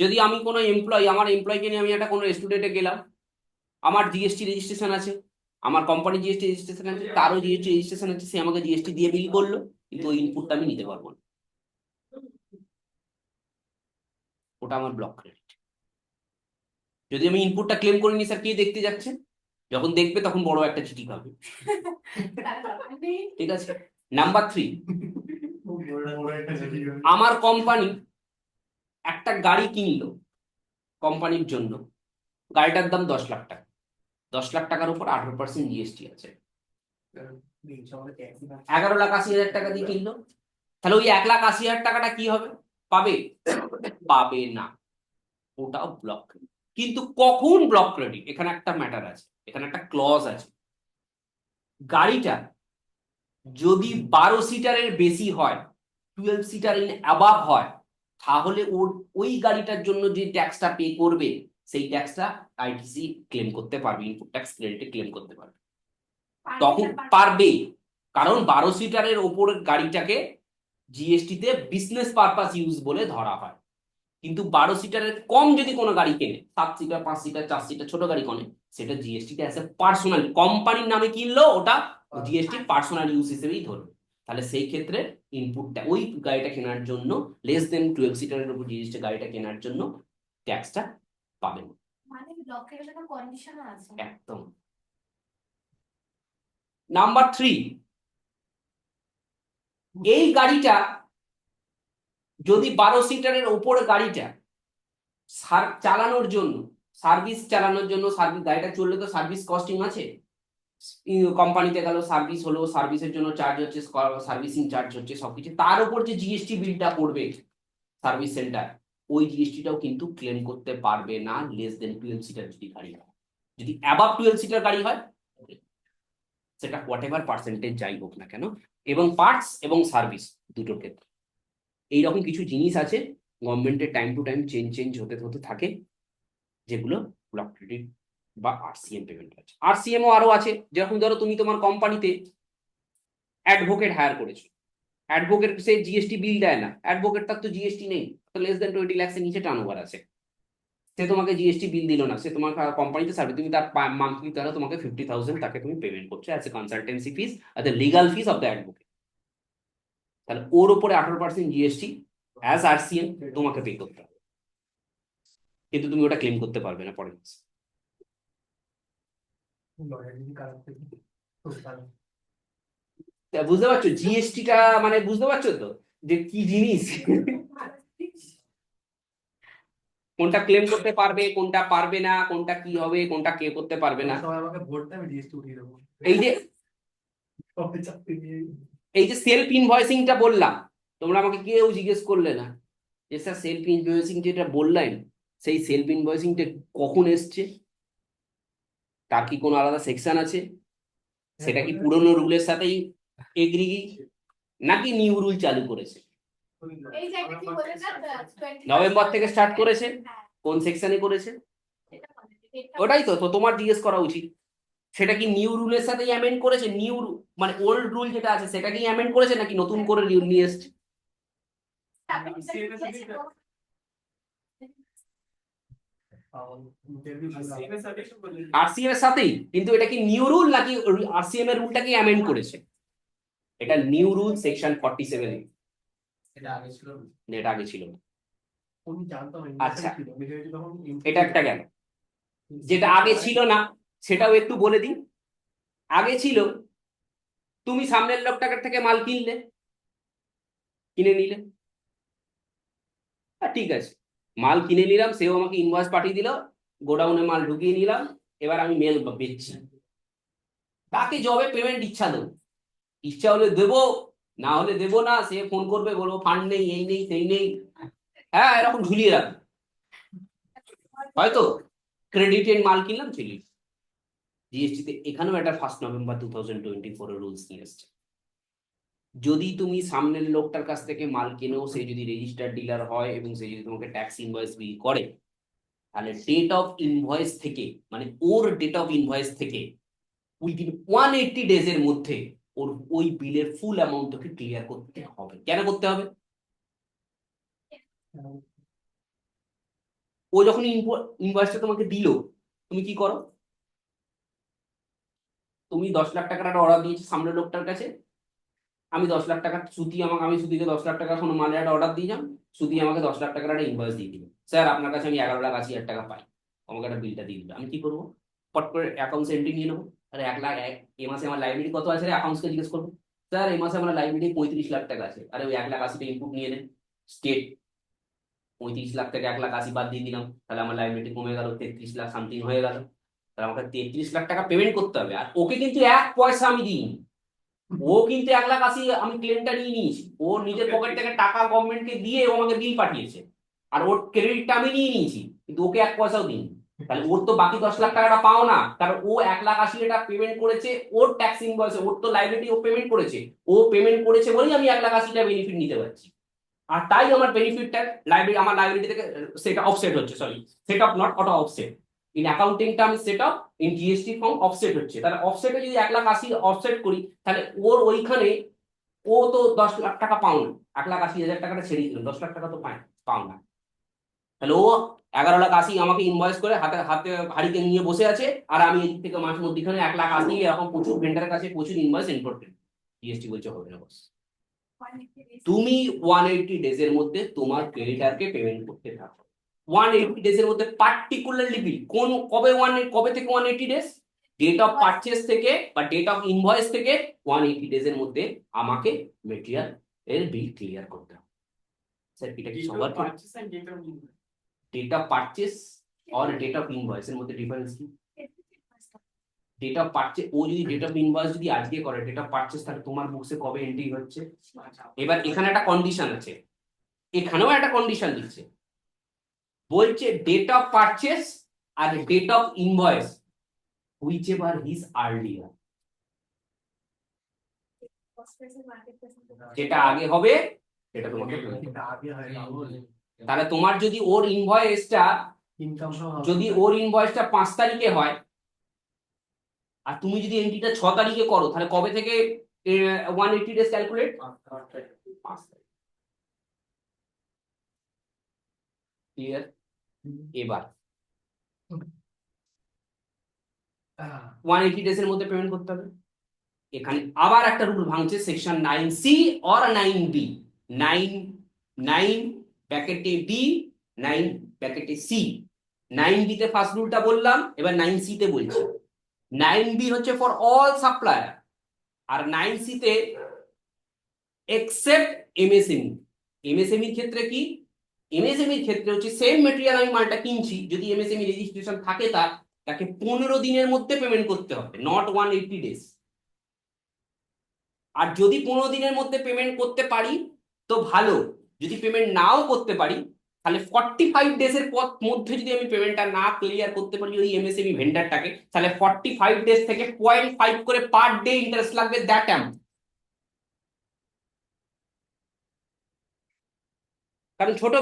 Speaker 1: যদি আমি কোনো এমপ্লয়ি, আমার এমপ্লয়িকে নিয়ে আমি একটা কোনো রেস্টুরেন্টে গেলাম, আমার জিএসটি রেজিস্ট্রেশন আছে, আমার কোম্পানি জিএসটি রেজিস্ট্রেশন আছে, তারও জিএসটি রেজিস্ট্রেশন আছে, সে আমাকে জিএসটি দিয়ে বিল করলো, কিন্তু ওই ইনপুটটা আমি নিতে পারবো না, ওটা আমার ব্লক ক্রেডিট। যদি আমি ইনপুটটা ক্লেম করিনি, স্যার কে দেখতে যাচ্ছে? যখন দেখবে তখন বড় একটা চিঠি পাবে। ঠিক আছে। নাম্বার 3, আমার কোম্পানি একটা গাড়ি কিনলো কোম্পানির জন্য, গাড়িটার দাম 10 লাখ টাকা, 10 লাখ টাকার উপর 18% জিএসটি আছে, 11,80,000 টাকা দিয়ে কিনলো। তাহলে ওই 1,80,000 টাকাটা কি হবে? পাবে? পাবে না, ওটাও ব্লক ক্রেডিট। কিন্তু কখন ব্লক ক্রেডিট? এখানে একটা ম্যাটার আছে, এখানে একটা ক্লজ আছে। গাড়িটা যদি 12 সিটারের বেশি হয়, 12 সিটার ইন অ্যাবাভ হয়, তাহলে ওই গাড়িটার জন্য যে ট্যাক্সটা পে করবে, সেই ট্যাক্সটা আইটিসি ক্লেম করতে পারবে, ইনপুট ট্যাক্স ক্রেডিটে ক্লেম করতে পারবে। তখন পারবে, কারণ 12 সিটারের ওপরের গাড়িটাকে জিএসটি তে বিজনেস পারপাস ইউজ বলে ধরা হয়। কিন্তু 12 সিটারের কম যদি কোনো গাড়ি কেনে, 7 সিটার, 5 সিটার, 4 সিটার ছোট গাড়ি কেনে, সেটা জিএসটি তে অ্যাজ এ পার্সোনাল কোম্পানির নামে কিনলো, ওটা জিএসটি পার্সোনাল ইউজ হিসেবেই ধরবে। তাহলে সেই ক্ষেত্রে ইনপুটটা ওই গাড়িটা কেনার জন্য, লেস দেন 12 সিটারের উপর জিএসটি গাড়িটা কেনার জন্য ট্যাক্সটা পাবেন।
Speaker 3: মানে ব্লকের জন্য কন্ডিশনও আছে।
Speaker 1: একদম। নাম্বার 3, এই গাড়িটা যদি 12 সিটারের উপরে গাড়িটা চালানোর জন্য, সার্ভিস চালানোর জন্য, সার্ভিস গাড়িটা চললে তো সার্ভিস কস্টিং আছে, কোম্পানিতে গেল সার্ভিস হলো, সার্ভিসের জন্য চার্জ হচ্ছে, সার্ভিসিং চার্জ হচ্ছে, সবকিছু তার উপর যে জিএসটি বিলটা পড়বে সার্ভিস সেন্টার, ওই জিএসটিটাও কিন্তু ক্লেম করতে পারবে না লেস দেন 12 সিটার যদি গাড়ি হয়। যদি অ্যাবাভ 12 সিটার গাড়ি হয়, সেটা হোয়াট এভার পার্সেন্টেজ যাই হোক না কেন, এবং পার্টস এবং সার্ভিস দুটোর ক্ষেত্রে এইরকম কিছু জিনিস আছে, গভর্নমেন্টের টাইম টু টাইম চেঞ্জ হতে হতে থাকে, যেগুলো ব্লক ক্রেডিট বা আরসিএম পেমেন্ট আছে। আরসিএম ও আরো আছে, যেরকম ধরো তুমি তোমার কোম্পানিতে অ্যাডভোকেট হায়ার করেছো, অ্যাডভোকেট সে জিএসটি বিল দেয় না, অ্যাডভোকেট তার তো জিএসটি নেই, তো লেস দেন 20 লাখস এর নিচে টার্নওভার আছে, সে তোমাকে জিএসটি বিল দিল না, সে তোমার কোম্পানিতে সার্ভিস, তুমি তার মান্থলি তারা তোমাকে 50,000 তাকে তুমি পেমেন্ট করছো as a consultancy fees, as a legal fees of the advocate. তাহলে ওর উপরে 18% জিএসটি অ্যাজ আরসিএম তোমাকে পে করতে হবে, কিন্তু তুমি ওটা ক্লেম করতে পারবে না পরের মাসে। বুঝতে পারছো জিএসটিটা মানে? বুঝতে পারছো তো যে কি জিনিস, কোনটা ক্লেম করতে পারবে, কোনটা পারবে না, কোনটা কি হবে, কোনটা কে করতে পারবে না।
Speaker 2: সবাই আমাকে ভোট দেবে, জিএসটি উঠিয়ে দেবো।
Speaker 1: এই যে
Speaker 2: সবাই চাকরি নিয়ে
Speaker 1: এই যে সেলফ ইনভয়েসিংটা বললাম, তোমরা আমাকে কেউ জিজ্ঞেস করলে না যে স্যার সেলফ ইনভয়েসিং যেটা বললেন, সেই সেলফ ইনভয়েসিংটা কখন এসছে, তার কি কোনো আলাদা সেকশন আছে, সেটা কি পুরনো রুলের সাথেই এগ্রি, নাকি নিউ রুল চালু করেছে?
Speaker 3: এই যে একটা কি বলে না, 20
Speaker 1: নভেম্বর থেকে স্টার্ট করেছে,
Speaker 3: হ্যাঁ,
Speaker 1: কোন সেকশনে করেছে?
Speaker 3: সেটা বলে। ডেটটা
Speaker 1: ওটাই তো তোমার জিজ্ঞেস করা উচিত। সেটা কি নিউ রুলের সাথেই অ্যামেন্ড করেছে, নিউ মানে ওল্ড রুল যেটা আছে সেটাকেই অ্যামেন্ড করেছে, নাকি নতুন করে রুল নিয়ে এসছে?
Speaker 3: আপনি যেটা দিয়েছেন,
Speaker 1: আরসিএম এর সাথেই, কিন্তু এটা কি নিউ রুল নাকি আরসিএম এর রুলটাকে অ্যামেন্ড করেছে? এটা নিউ রুল সেকশন 47
Speaker 2: এটা আগে ছিল না।
Speaker 1: এটা আগে ছিল না।
Speaker 2: আমি জানতাম
Speaker 1: আচ্ছা।
Speaker 2: ছিল বিষয়টা তখন
Speaker 1: এটা একটা গেল। যেটা আগে ছিল না সেটাও একটু বলে দিই। আগে ছিল তুমি সামনের লোকটার থেকে মাল কিনে নিলে, ঠিক আছে, মাল কিনে নিলাম, সেও আমাকে ইনভয়েস পাঠিয়ে দিল, গোডাউনে মাল ঢুকিয়ে নিলাম, এবার আমি মেল বেচছি। তাকে যবে পেমেন্ট ইচ্ছা দেবো, ইচ্ছা হলে দেবো, না হলে দেবো না, সে ফোন করবে, বলবো ফান্ড নেই, এই নেই সেই নেই, হ্যাঁ এরকম ঝুলিয়ে রাখবে। হয়তো ক্রেডিটেড মাল কিনলাম চলি। জিএসটি তে এখানেও একটা 1 নভেম্বর 2024 রুলস নিয়ে এসছে। যদি তুমি সামনের লোকটার কাছ থেকে মাল কেনো, সে যদি রেজিস্টার্ড ডিলার হয় এবং সে যদি তোমাকে ট্যাক্স ইনভয়েস বিল করে, তাহলে ডেট অফ ইনভয়েস থেকে, মানে ওর ডেট অফ ইনভয়েস থেকে উইদিন 180 ডেজের মধ্যে ওর ওই বিলের ফুল অ্যামাউন্ট তোকে ক্লিয়ার করতে হবে। কেন করতে হবে? ও যখন ইনভয়েসটা তোমাকে দিল, তুমি কি করো? তুমি 10 লাখ টাকার একটা অর্ডার দিয়েছি সামনের লোকটার কাছে, আমি 10 লাখ টাকা আমি সুতিকে 10 লাখ টাকা কোনো মালের একটা অর্ডার দিয়ে যান, সুতি আমাকে 10 লাখ টাকার একটা ইনভয়েস দিয়ে দিল, স্যার আপনার কাছে আমি 11,80,000 টাকা পাই, আমাকে একটা বিলটা দিয়ে দিল। আমি কি করবো? পট করে অ্যাকাউন্টস এন্ট্রি নিয়ে নেবো, আরে 1 লাখ এ মাসে আমার লাইবিলিটি কত আছে রে, অ্যাকাউন্টসকে জিজ্ঞেস করবো, স্যার এই মাসে আমার লাইবিলিটি 35 লাখ টাকা আছে, আরে ওই 1,80,000 ইনপুট নিয়ে নেন, স্টেট 35 লাখ থেকে 1,80,000 বাদ দিয়ে দিলাম, তাহলে আমার লাইবিলিটি কমে গেল, 33 লাখ সামথিং হয়ে গেল। তাহলে আমাকে 33 লাখ টাকা পেমেন্ট করতে হবে, আর ওকে কিন্তু 1 পয়সা আমি দিইনি। ও কিন্তু 1,80,000 আমি ক্লেমটা নিয়ে নিয়েছি, ও নিজের পকেট থেকে টাকা গভর্নমেন্টকে দিয়ে ও আমাকে বিল পাঠিয়েছে, আর ওর ক্রেডিটটা আমি নিয়ে নিয়েছি, কিন্তু ওকে 1 পয়সাও দিইনি। তাহলে ওর তো বাকি 10 লাখ টাকাটা পাও না, কারণ ও 1,80,000 টাকা পেমেন্ট করেছে, ওর ট্যাক্স ইনভয়েসে, ওর তো লাইবিলিটি ও পেমেন্ট করেছে, ও পেমেন্ট করেছে বলেই আমি 1,80,000 টাকা বেনিফিট নিতে পারছি। আর তাই আমার বেনিফিটটা আমার লাইবিলিটি থেকে সেটা অফসেট হচ্ছে, sorry set of not auto offset, in accounting term set of, in GST form offset হচ্ছে। তাহলে অফসেটে যদি 1,80,000 অফসেট করি, তাহলে ওর ওইখানে ও তো 10 লাখ টাকা পাও না, 1,80,000 টাকাটা ছেড়ে দিল, 10 লাখ টাকা তো পাও না। তাহলে ও 11,80,000 আমাকে ইনভয়েস করে হাতে হাতে হাড়িকে নিয়ে বসে আছে, আর আমি এদিক থেকে মাস মধ্যখানে 1,80,000 এরকম প্রচুর ভেন্ডারের কাছে প্রচুর ইনভয়েস ইনপুট করি। জিএসটি বলছে হবে না বস, তুমি 180 ডেজের মধ্যে তোমার ক্রেডিটারকে পেমেন্ট করতে থাকো। 180 ডেজের মধ্যে পার্টিকুলারলি বিল কবে থেকে 180 ডেজ, ডেট অফ পারচেস থেকে বা ডেট অফ ইনভয়েস থেকে 180 ডেজের মধ্যে আমাকে মেটেরিয়াল এর বিল ক্লিয়ার করতে হবে। স্যার এটা কি সবার ডেট অফ পারচেস আর ডেট অফ ইনভয়েস এর মধ্যে ডিফারেন্স কি? ডেট অফ পারচেস, ও যদি ডেট অফ ইনভয়েস যদি আজকে করে, ডেট অফ পারচেস তাহলে তোমার বুকসে কবে এন্ট্রি হচ্ছে? এবার এখানে একটা কন্ডিশন আছে, এখানেও একটা কন্ডিশন দিচ্ছে, বলছে ডেট অফ পারচেস আর date of invoice whichever is earlier, যেটা আগে হবে সেটা তোমাকে payment করতে হবে।
Speaker 2: আগে হয় রাহুল,
Speaker 1: তাহলে তোমার যদি ওর ইনভয়েসটা,
Speaker 2: ইনকাম সহ
Speaker 1: যদি ওর ইনভয়েসটা 5 তারিখে হয়, আর তুমি যদি এন্ট্রিটা 6 তারিখে করো, তাহলে কবে থেকে 180 ডেজ ক্যালকুলেট? 5 তারিখ। ক্লিয়ার? এবার 180 ডেজ এর মধ্যে পেমেন্ট করতে হবে। এখানে আবার একটা রুল ভাঙছে, সেকশন 9C অর 9B, 9 ব্র্যাকেটে ডি, 9 ব্র্যাকেটে সি। 9B তে ফার্স্ট রুলটা বললাম, এবার 9C তে বলছি। 9B হচ্ছে for all supplier, R 9C তে এক্সেপ্ট এমএসএমই। এমএসএমই এর ক্ষেত্রে কি? এমএসএমই এর ক্ষেত্রে হচ্ছে সেম মেটেরিয়াল আমি মালটা কিনছি, যদি এমএসএমই রেজিস্ট্রেশন থাকে তাকে 15 দিনের মধ্যে পেমেন্ট করতে হবে, নট 180 ডেজ। আর যদি 15 দিনের মধ্যে পেমেন্ট করতে পারি তো ভালো, যদি পেমেন্ট নাও করতে পারি তাহলে 45 ডেজের মধ্যে যদি আমি পেমেন্টটা না ক্লিয়ার করতে পারি ওই এমএসএমই ভেন্ডারটাকে, তাহলে 45 ডেজ থেকে 0.5 করে পার ডে ইন্টারেস্ট লাগবে, দ্যাট অ্যামাউন্ট। কারণ ছোট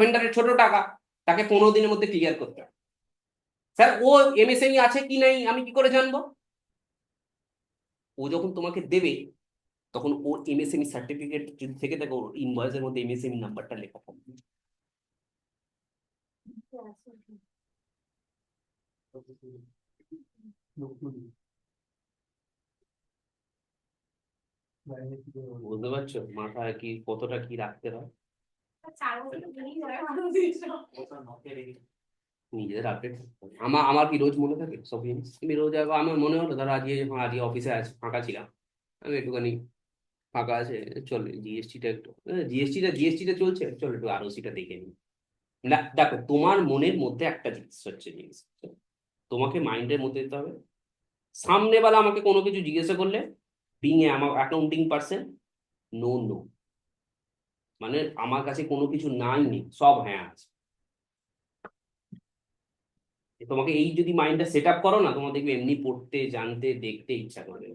Speaker 1: ভেন্ডারের ছোট টাকা, তাকে 15 দিনের মধ্যে ক্লিয়ার করতে হবে। স্যার ও এমএসএমই আছে কি নাই আমি কি করে জানবো? ও যখন তোমাকে দেবে তখন ওর এমএসএমই সার্টিফিকেট যদি থেকে থাকে, ওর ইনভয়েসের মধ্যে এমএসএমই নাম্বারটা লেখা থাকবে। বুঝতে পারছো মাথায় কি কতটা কি রাখতে হয়
Speaker 3: 4 বছর তো বেরিয়ে যাবে মানুষের সব।
Speaker 5: ওটা নখে রেখে
Speaker 1: নিজেদের আপডেট আমার আমার কি রোজ মনে থাকে সব জিনিস তুমি রোজ একবার আমার মনে হলো ধরো আজকে অফিসে আছে ফাঁকা ছিলাম আমি একটুখানি ফাঁকা আছে চল জিএসটিটা একটু জিএসটিটা চলছে চল একটু আরওসিটা দেখে নিই না দেখো তোমার মনের মধ্যে একটা জিনিস হচ্ছে জিনিস তোমাকে মাইন্ডের মধ্যে দিতে হবে সামনে বেলা আমাকে কোনো কিছু জিজ্ঞাসা করলে বিং এ আমার অ্যাকাউন্টিং পার্সন নো নো মানে আমার কাছে কোনো কিছু নাই নেই সব হ্যাঁ আছে তোমাকে এই যদি মাইন্ডটা সেট আপ করো না তোমার দেখবে এমনি পড়তে জানতে দেখতে ইচ্ছা করবে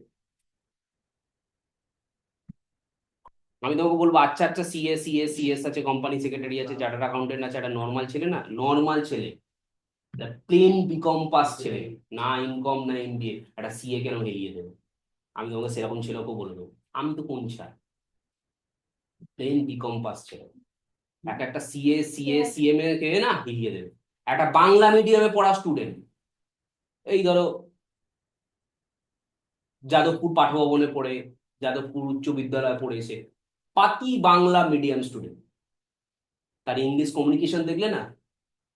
Speaker 1: আমি তোমাকে বলবো আচ্ছা আচ্ছা সিএস আছে কোম্পানি সেক্রেটারি আছে চার্টার্ড অ্যাকাউন্টেন্ট আছে একটা নর্মাল ছেলে না নর্মাল ছেলে প্লেন বিকম পাস ছেলে না ইনকম না এমবিএ একটা সিএ কেন হেরিয়ে দেবে আমি তোমাকে সেরকম ছেলেকেও বলে দেবো আমি তো কোন ছাড় প্লেন বিকম পাস ছেলে একটা সিএমএ কে না হিলিয়ে দেবে একটা বাংলা মিডিয়ামে পড়া স্টুডেন্ট এই ধরো যাদবপুর পাঠভবনে পড়ে যাদবপুর উচ্চ বিদ্যালয়ে পড়েছে পাতি বাংলা মিডিয়াম স্টুডেন্ট তার ইংলিশ কমিউনিকেশন দেখলে না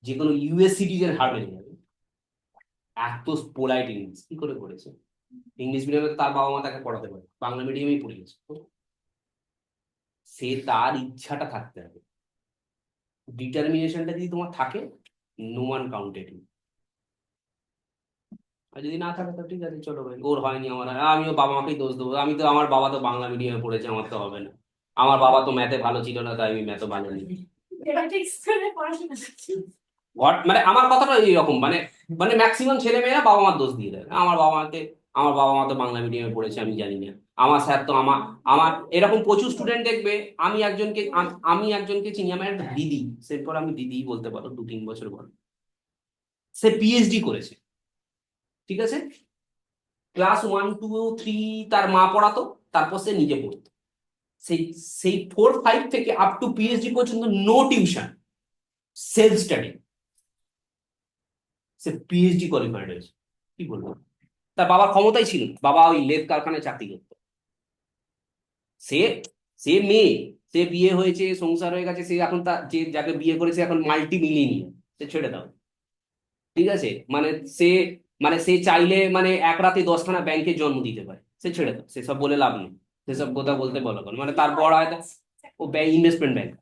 Speaker 1: যে কোনো ইউএস সিটিজেন হার মেনে যাবে এত পোলাইট ইংলিশ কি করে করেছে ইংলিশ মিডিয়ামে তো তার বাবা মা তাকে পড়াতে পারে বাংলা মিডিয়ামেই পড়িয়েছে সে তার ইচ্ছাটা থাকতে হবে ডিটারমিনেশনটা যদি তোমার থাকে নো ওয়ান কাউন্টেড আর যদি না থাকে তো ঠিক আছে চলো ভাই ওর হয়নি আমার আমিও বাবা মাকেই দোষ দেবো আমি তো আমার বাবা তো বাংলা মিডিয়ামে পড়েছে আমার তো হবে না আমার বাবা তো ম্যাথে ভালো ছিল না তাই আমি ম্যাথও ভালো নেই
Speaker 3: Theoretics করে পড়াশোনা করছি।
Speaker 1: মানে আমার কথাটা এইরকম মানে মানে ম্যাক্সিমাম ছেলে মেয়েরা বাবা মার দোষ দিয়ে দেয় আমার বাবা মা তো বাংলা মিডিয়ামে পড়েছে আমি জানি না আমার স্যার তো আমার আমার এরকম প্রচুর স্টুডেন্ট দেখবে আমি একজনকে চিনি আমার একটা দিদি সেরপর আমি দিদি বলতে পারো 2-3 বছর পর সে পিএইচডি করেছে ঠিক আছে ক্লাস 1 2 3 তার মা পড়াতো তারপর সে নিজে পড়তো সেই সেই 4 5 থেকে আপ টু পিএইচডি পর্যন্ত নো টিউশন সেলফ স্টাডি সে পিএইচডি কোয়ালিফাইড হয়েছে কি বলবো তার বাবার ক্ষমতাই ছিল না। বাবা ওই লেদ কারখানায় চাকরি করতো সে সে মেয়ে সে বিয়ে হয়েছে সংসার হয়ে গেছে সে এখন তার যে যাকে বিয়ে করেছে এখন মাল্টি মিলিয়নিয়ার সে ছেড়ে দাও ঠিক আছে সে সে চাইলে এক রাতে 10খানা ব্যাংকের জন্ম দিতে পারে সে ছেড়ে দাও সেসব বলে লাভ নেই সেসব কথা বলতে বলো কেন তার বড় হয়তো ও ইনভেস্টমেন্ট ব্যাংক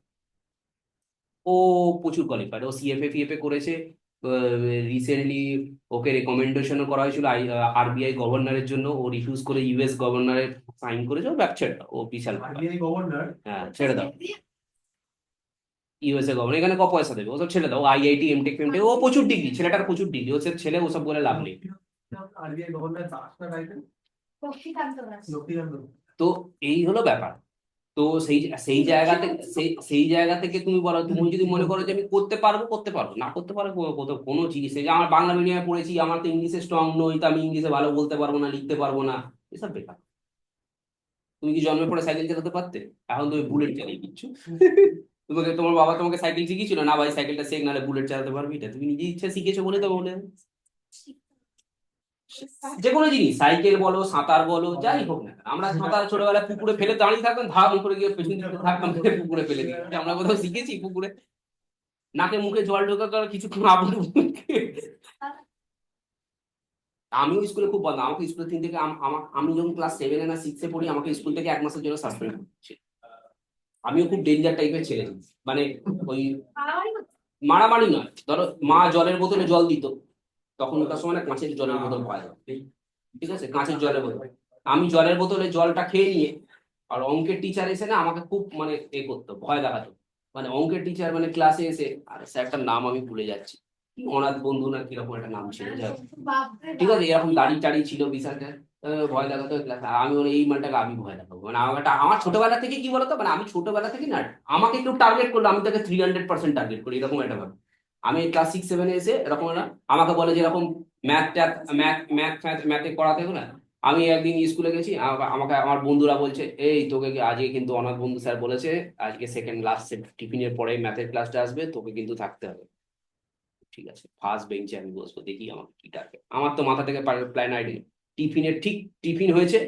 Speaker 1: ও প্রচুর কোয়ালিফাইড ও সিএফএ ফিএফএ করেছে রিসেন্টলি ওকে রেকমেন্ডেশনও করা হয়েছিল আরবিআই গভর্নরের জন্য ও রিফিউজ করে ইউএস গভর্নরের সাইন করেছে ও ছেড়ে দাও ও বিশাল ব্যাপার।
Speaker 2: আরবিআই গভর্নর
Speaker 1: হ্যাঁ ছেড়ে দাও ইউএসএ গভর্নর এখানে পয়সা দেবে ওসব ছেড়ে দাও আইআইটি এমটেক ফেমটেক ও প্রচুর ডিগ্রি ছেলেটার প্রচুর ডিগ্রি ও ছেলে ওসব বলে লাভ নেই
Speaker 2: আরবিআই গভর্নর দাসটা টাইটেল
Speaker 3: লক্ষ্মীকান্ত দাস।
Speaker 2: লক্ষ্মীকান্ত
Speaker 1: তো এই হলো ব্যাপার তো সেই সেই জায়গা থেকে সেই জায়গা থেকে তুমি বলো তুমি যদি মনে করো যে আমি করতে পারবো না করতে পারবো কোনো জিনিস নেই যে আমার বাংলা মিডিয়ামে পড়েছি আমার তো ইংলিশে স্ট্রং নই তো আমি ইংলিশে ভালো বলতে পারবো না লিখতে পারবো না এসব বেকার তুমি কি জন্মের পরে সাইকেল চালাতে পারতে এখন তুমি বুলেট চালিয়ে দিচ্ছ তোমার বাবা তোমাকে সাইকেল শিখিয়েছিল না ভাই সাইকেলটা শেখ নাহলে বুলেট চালাতে পারবি এটা তুমি নিজে ইচ্ছা শিখেছো বলে তো বলে যে কোনো জিনিস সাইকেল বলো সাঁতার বলো যাই হোক না আমরা সাঁতার ছোটবেলায় পুকুরে ফেলে দাঁড়িয়ে থাকতাম ধাপ করে গিয়ে পেছন দিকে থাকতাম পুকুরে ফেলে দিই আমরা কোথাও শিখেছি পুকুরে নাকে মুখে জল ঢোকা করার কিছুক্ষণ আবার আমিও স্কুলে খুব বলতাম আমাকে স্কুল থেকে আমি যখন ক্লাস 7 না 6 পড়ি আমাকে স্কুল থেকে 1 মাসের জন্য সাসপেন্ড করছে আমিও খুব ডেঞ্জার টাইপের ছেলে মানে ওই
Speaker 3: মারামারি করছে।
Speaker 1: মারামারি নয় ধরো মা জলের বোতলে জল দিত তখনকার সময় না কাঁচের জলের বোতল পাওয়া যায় ঠিক আছে কাঁচের জলের বোতল আমি জলের বোতলে জলটা খেয়ে নিয়ে আর অঙ্কের টিচার এসে না আমাকে খুব এ করতো ভয় দেখাতো অঙ্কের টিচার ক্লাসে এসে আর স্যারটার নাম আমি ভুলে যাচ্ছি অনাথ বন্ধু না কিরকম একটা নাম ছিল যাই হোক।
Speaker 3: বাপরে
Speaker 1: ঠিক
Speaker 3: বাপ।
Speaker 1: আছে এরকম দাড়ি টাড়ি ছিল বিশালটা ভয় দেখাতো ক্লাসে আমি এই মালটাকে আমি ভয় দেখাবো আমার ছোটবেলা থেকে কি বলতো আমি ছোটবেলা থেকে না আমাকে একটু টার্গেট করলো আমি তাকে 300% টার্গেট করি এরকম একটা ব্যাপার আমি ক্লাস 6-7 এসে এরকম না আমাকে বলে যে এরকম ম্যাথে করাতে হবে না আমি একদিন স্কুলে গেছি আমাকে আমার বন্ধুরা বলছে এই তোকে আজকে কিন্তু অনাথ বন্ধু স্যার বলেছে আজকে সেকেন্ড লাস্ট টিফিনের পরে ম্যাথের ক্লাসটা আসবে তোকে কিন্তু থাকতে হবে ঠিক আছে ফার্স্ট বেঞ্চে আমি বসবো দেখি আমাকে কি ডাকে আমার তো মাথা থেকে প্ল্যান আইডি টিফিনের ঠিক টিফিন হয়েছে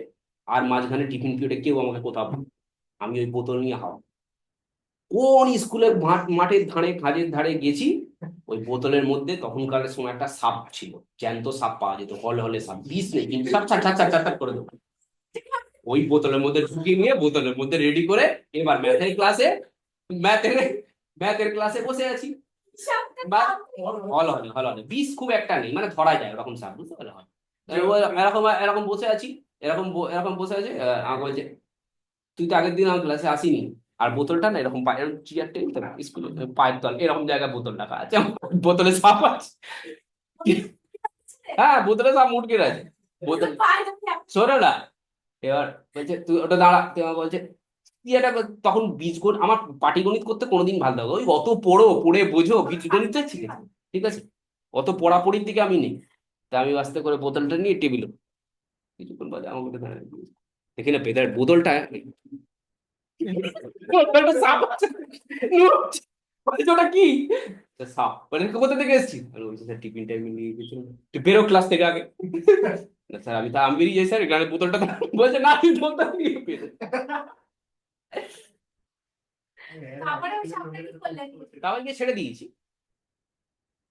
Speaker 1: আর মাঝখানে টিফিন পিরিয়ডে কেউ আমাকে কোথাও পাবে না। আমি ওই বোতল নিয়ে হাওয়া কোন স্কুলের মাঠের ধারে কাজের ধারে গেছি, ওই বোতলের মধ্যে তখনকার সময় একটা সাপ ছিল, জ্যান্ত সাপ পাওয়া যেত, হল হলে সাপ, বিষ নেই কিন্তু সাপ ছাট ছাট ছাট ছাট ছাট করে দেবো। ওই বোতলের মধ্যে ঢুকিয়ে নিয়ে বোতলের মধ্যে রেডি করে এবার ম্যাথের ম্যাথের ক্লাসে বসে আছি। বা হল হলে বিষ খুব একটা নেই, মানে ধরা যায় ওরকম সাপ, বুঝতে পারলে হয়। এরকম এরকম বসে আছি, এরকম বসে আছে, আমাকে বলছে তুই তো আগের দিন আমার ক্লাসে আসিনি, আর বোতলটা না এরকম পায়ের চেয়ার টেবিল তো স্কুলে পায়ের তল এরকম জায়গায় বোতল রাখা আছে, বোতলে সাপ আছে। হ্যাঁ বোতলে সাপ মুটকে আছে, বোতল শোনো না। এবার বলছে তুই ওটা দাঁড়া, তুই আমাকে বলছে তুই এটা তখন বীজগণিত আমার পাটিগণিত করতে কোনোদিন ভালো লাগে, ওই অত পড়ে বোঝো, বীজগণিত শিখে, ঠিক আছে, অত পড়াপড়ির দিকে আমি নেই। তা আমি আস্তে করে বোতলটা নিয়ে টেবিলে কিছুক্ষণ বাদে আমাকে দেখি না পেদার বোতলটা বোতলটা সাপ আছে। বলছে, ওটা কি? তো সাপ মানে কোথা থেকে এসেছি, আর বলছে স্যার টিফিন টাইমিং নিয়ে গেছিল, তুই বেরো ক্লাস থেকে আগে। না স্যার আমি বেরিয়ে যাই স্যার, এখানে বোতলটা বলছে না তুই বোতলটা নিয়ে বেরো।
Speaker 3: তারপরে ওই সামনে কি করলেন?
Speaker 1: তারপর গিয়ে ছেড়ে দিয়েছি,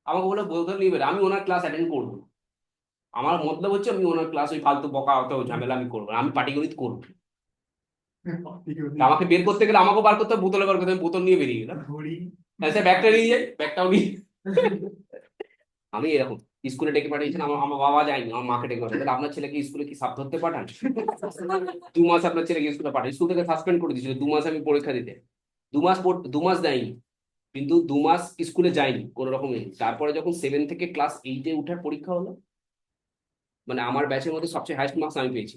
Speaker 1: আমাকে বলে বোতল নিয়ে বেরো, আমি ওনার ক্লাস অ্যাটেন্ড করবো, আমার মতলব হচ্ছে আমি ওনার ক্লাস ওই ফালতু বকা অত ঝামেলা আমি করবো না, আমি পাটিগণিত করবো। তা আমাকে বের করতে গেলে আমাকেও বার করতে হবে, বোতলে বার করতে হবে, আমি বোতল নিয়ে বেরিয়ে গেলাম।
Speaker 2: ঘড়ি
Speaker 1: হ্যাঁ স্যার ব্যাগটা নিয়ে যাই, ব্যাগটাও নিয়ে আমি এরকম স্কুলে ডেকে পাঠিয়েছিলাম, আমার বাবা যায়নি, আমার মাকে ডেকে পাঠিয়েছিল, আপনার ছেলেকে স্কুলে কি সাপ ধরতে পাঠান? 2 মাস আপনার ছেলেকে স্কুলে পাঠান, স্কুল থেকে সাসপেন্ড করে দিয়েছিল, 2 মাস আমি পরীক্ষা দিতে, 2 মাস দেয়নি, কিন্তু 2 মাস স্কুলে যায়নি কোনো রকমে। তারপরে যখন 7 থেকে ক্লাস 8-এ উঠার পরীক্ষা হলো, মানে আমার ব্যাচের মধ্যে সবচেয়ে হাইস্ট মার্কস আমি পেয়েছি,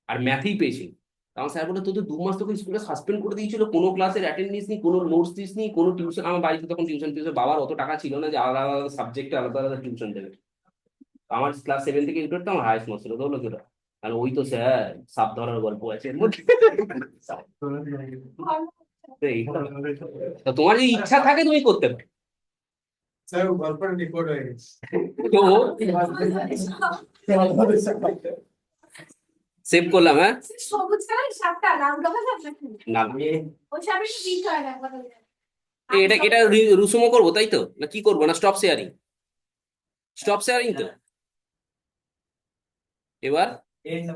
Speaker 1: আর ম্যাথেই পেয়েছি। আমার স্যার বলে তোর তো 2 মাস তোকে স্কুলে সাসপেন্ড করে দিয়েছিল, কোনো ক্লাসের অ্যাটেন্ডেন্স নেই, কোনো নোটস দিস নি, কোনো টিউশন, আমার বাড়িতে তখন টিউশন বাবার অত টাকা ছিল না যে আলাদা আলাদা সাবজেক্টে আলাদা আলাদা টিউশন দেবে। আমার ক্লাস 7 থেকে 8 তো আমার হাইস্ট মার্কস ছিল, তো হলো যেটা, আর ওই তো স্যার সাপ ধরার গল্প আছে এর মধ্যে। এই তো। তা তোমার যদি ইচ্ছা থাকে তুমি করতে পারো।
Speaker 2: স্যার গল্পটা রেকর্ড হয়ে গেছে।
Speaker 1: তো সেভ করলাম, হ্যাঁ
Speaker 3: সবুজ কালার সাপটা লাল কালার সাপটা
Speaker 1: না
Speaker 3: ওই সাপের কি বিষ হয় না কথা বলে।
Speaker 1: এটা এটা রুসুমো করবো তাই তো, না কি করবো, না স্টপ শেয়ারিং? স্টপ শেয়ারিং তো এবার
Speaker 5: এই না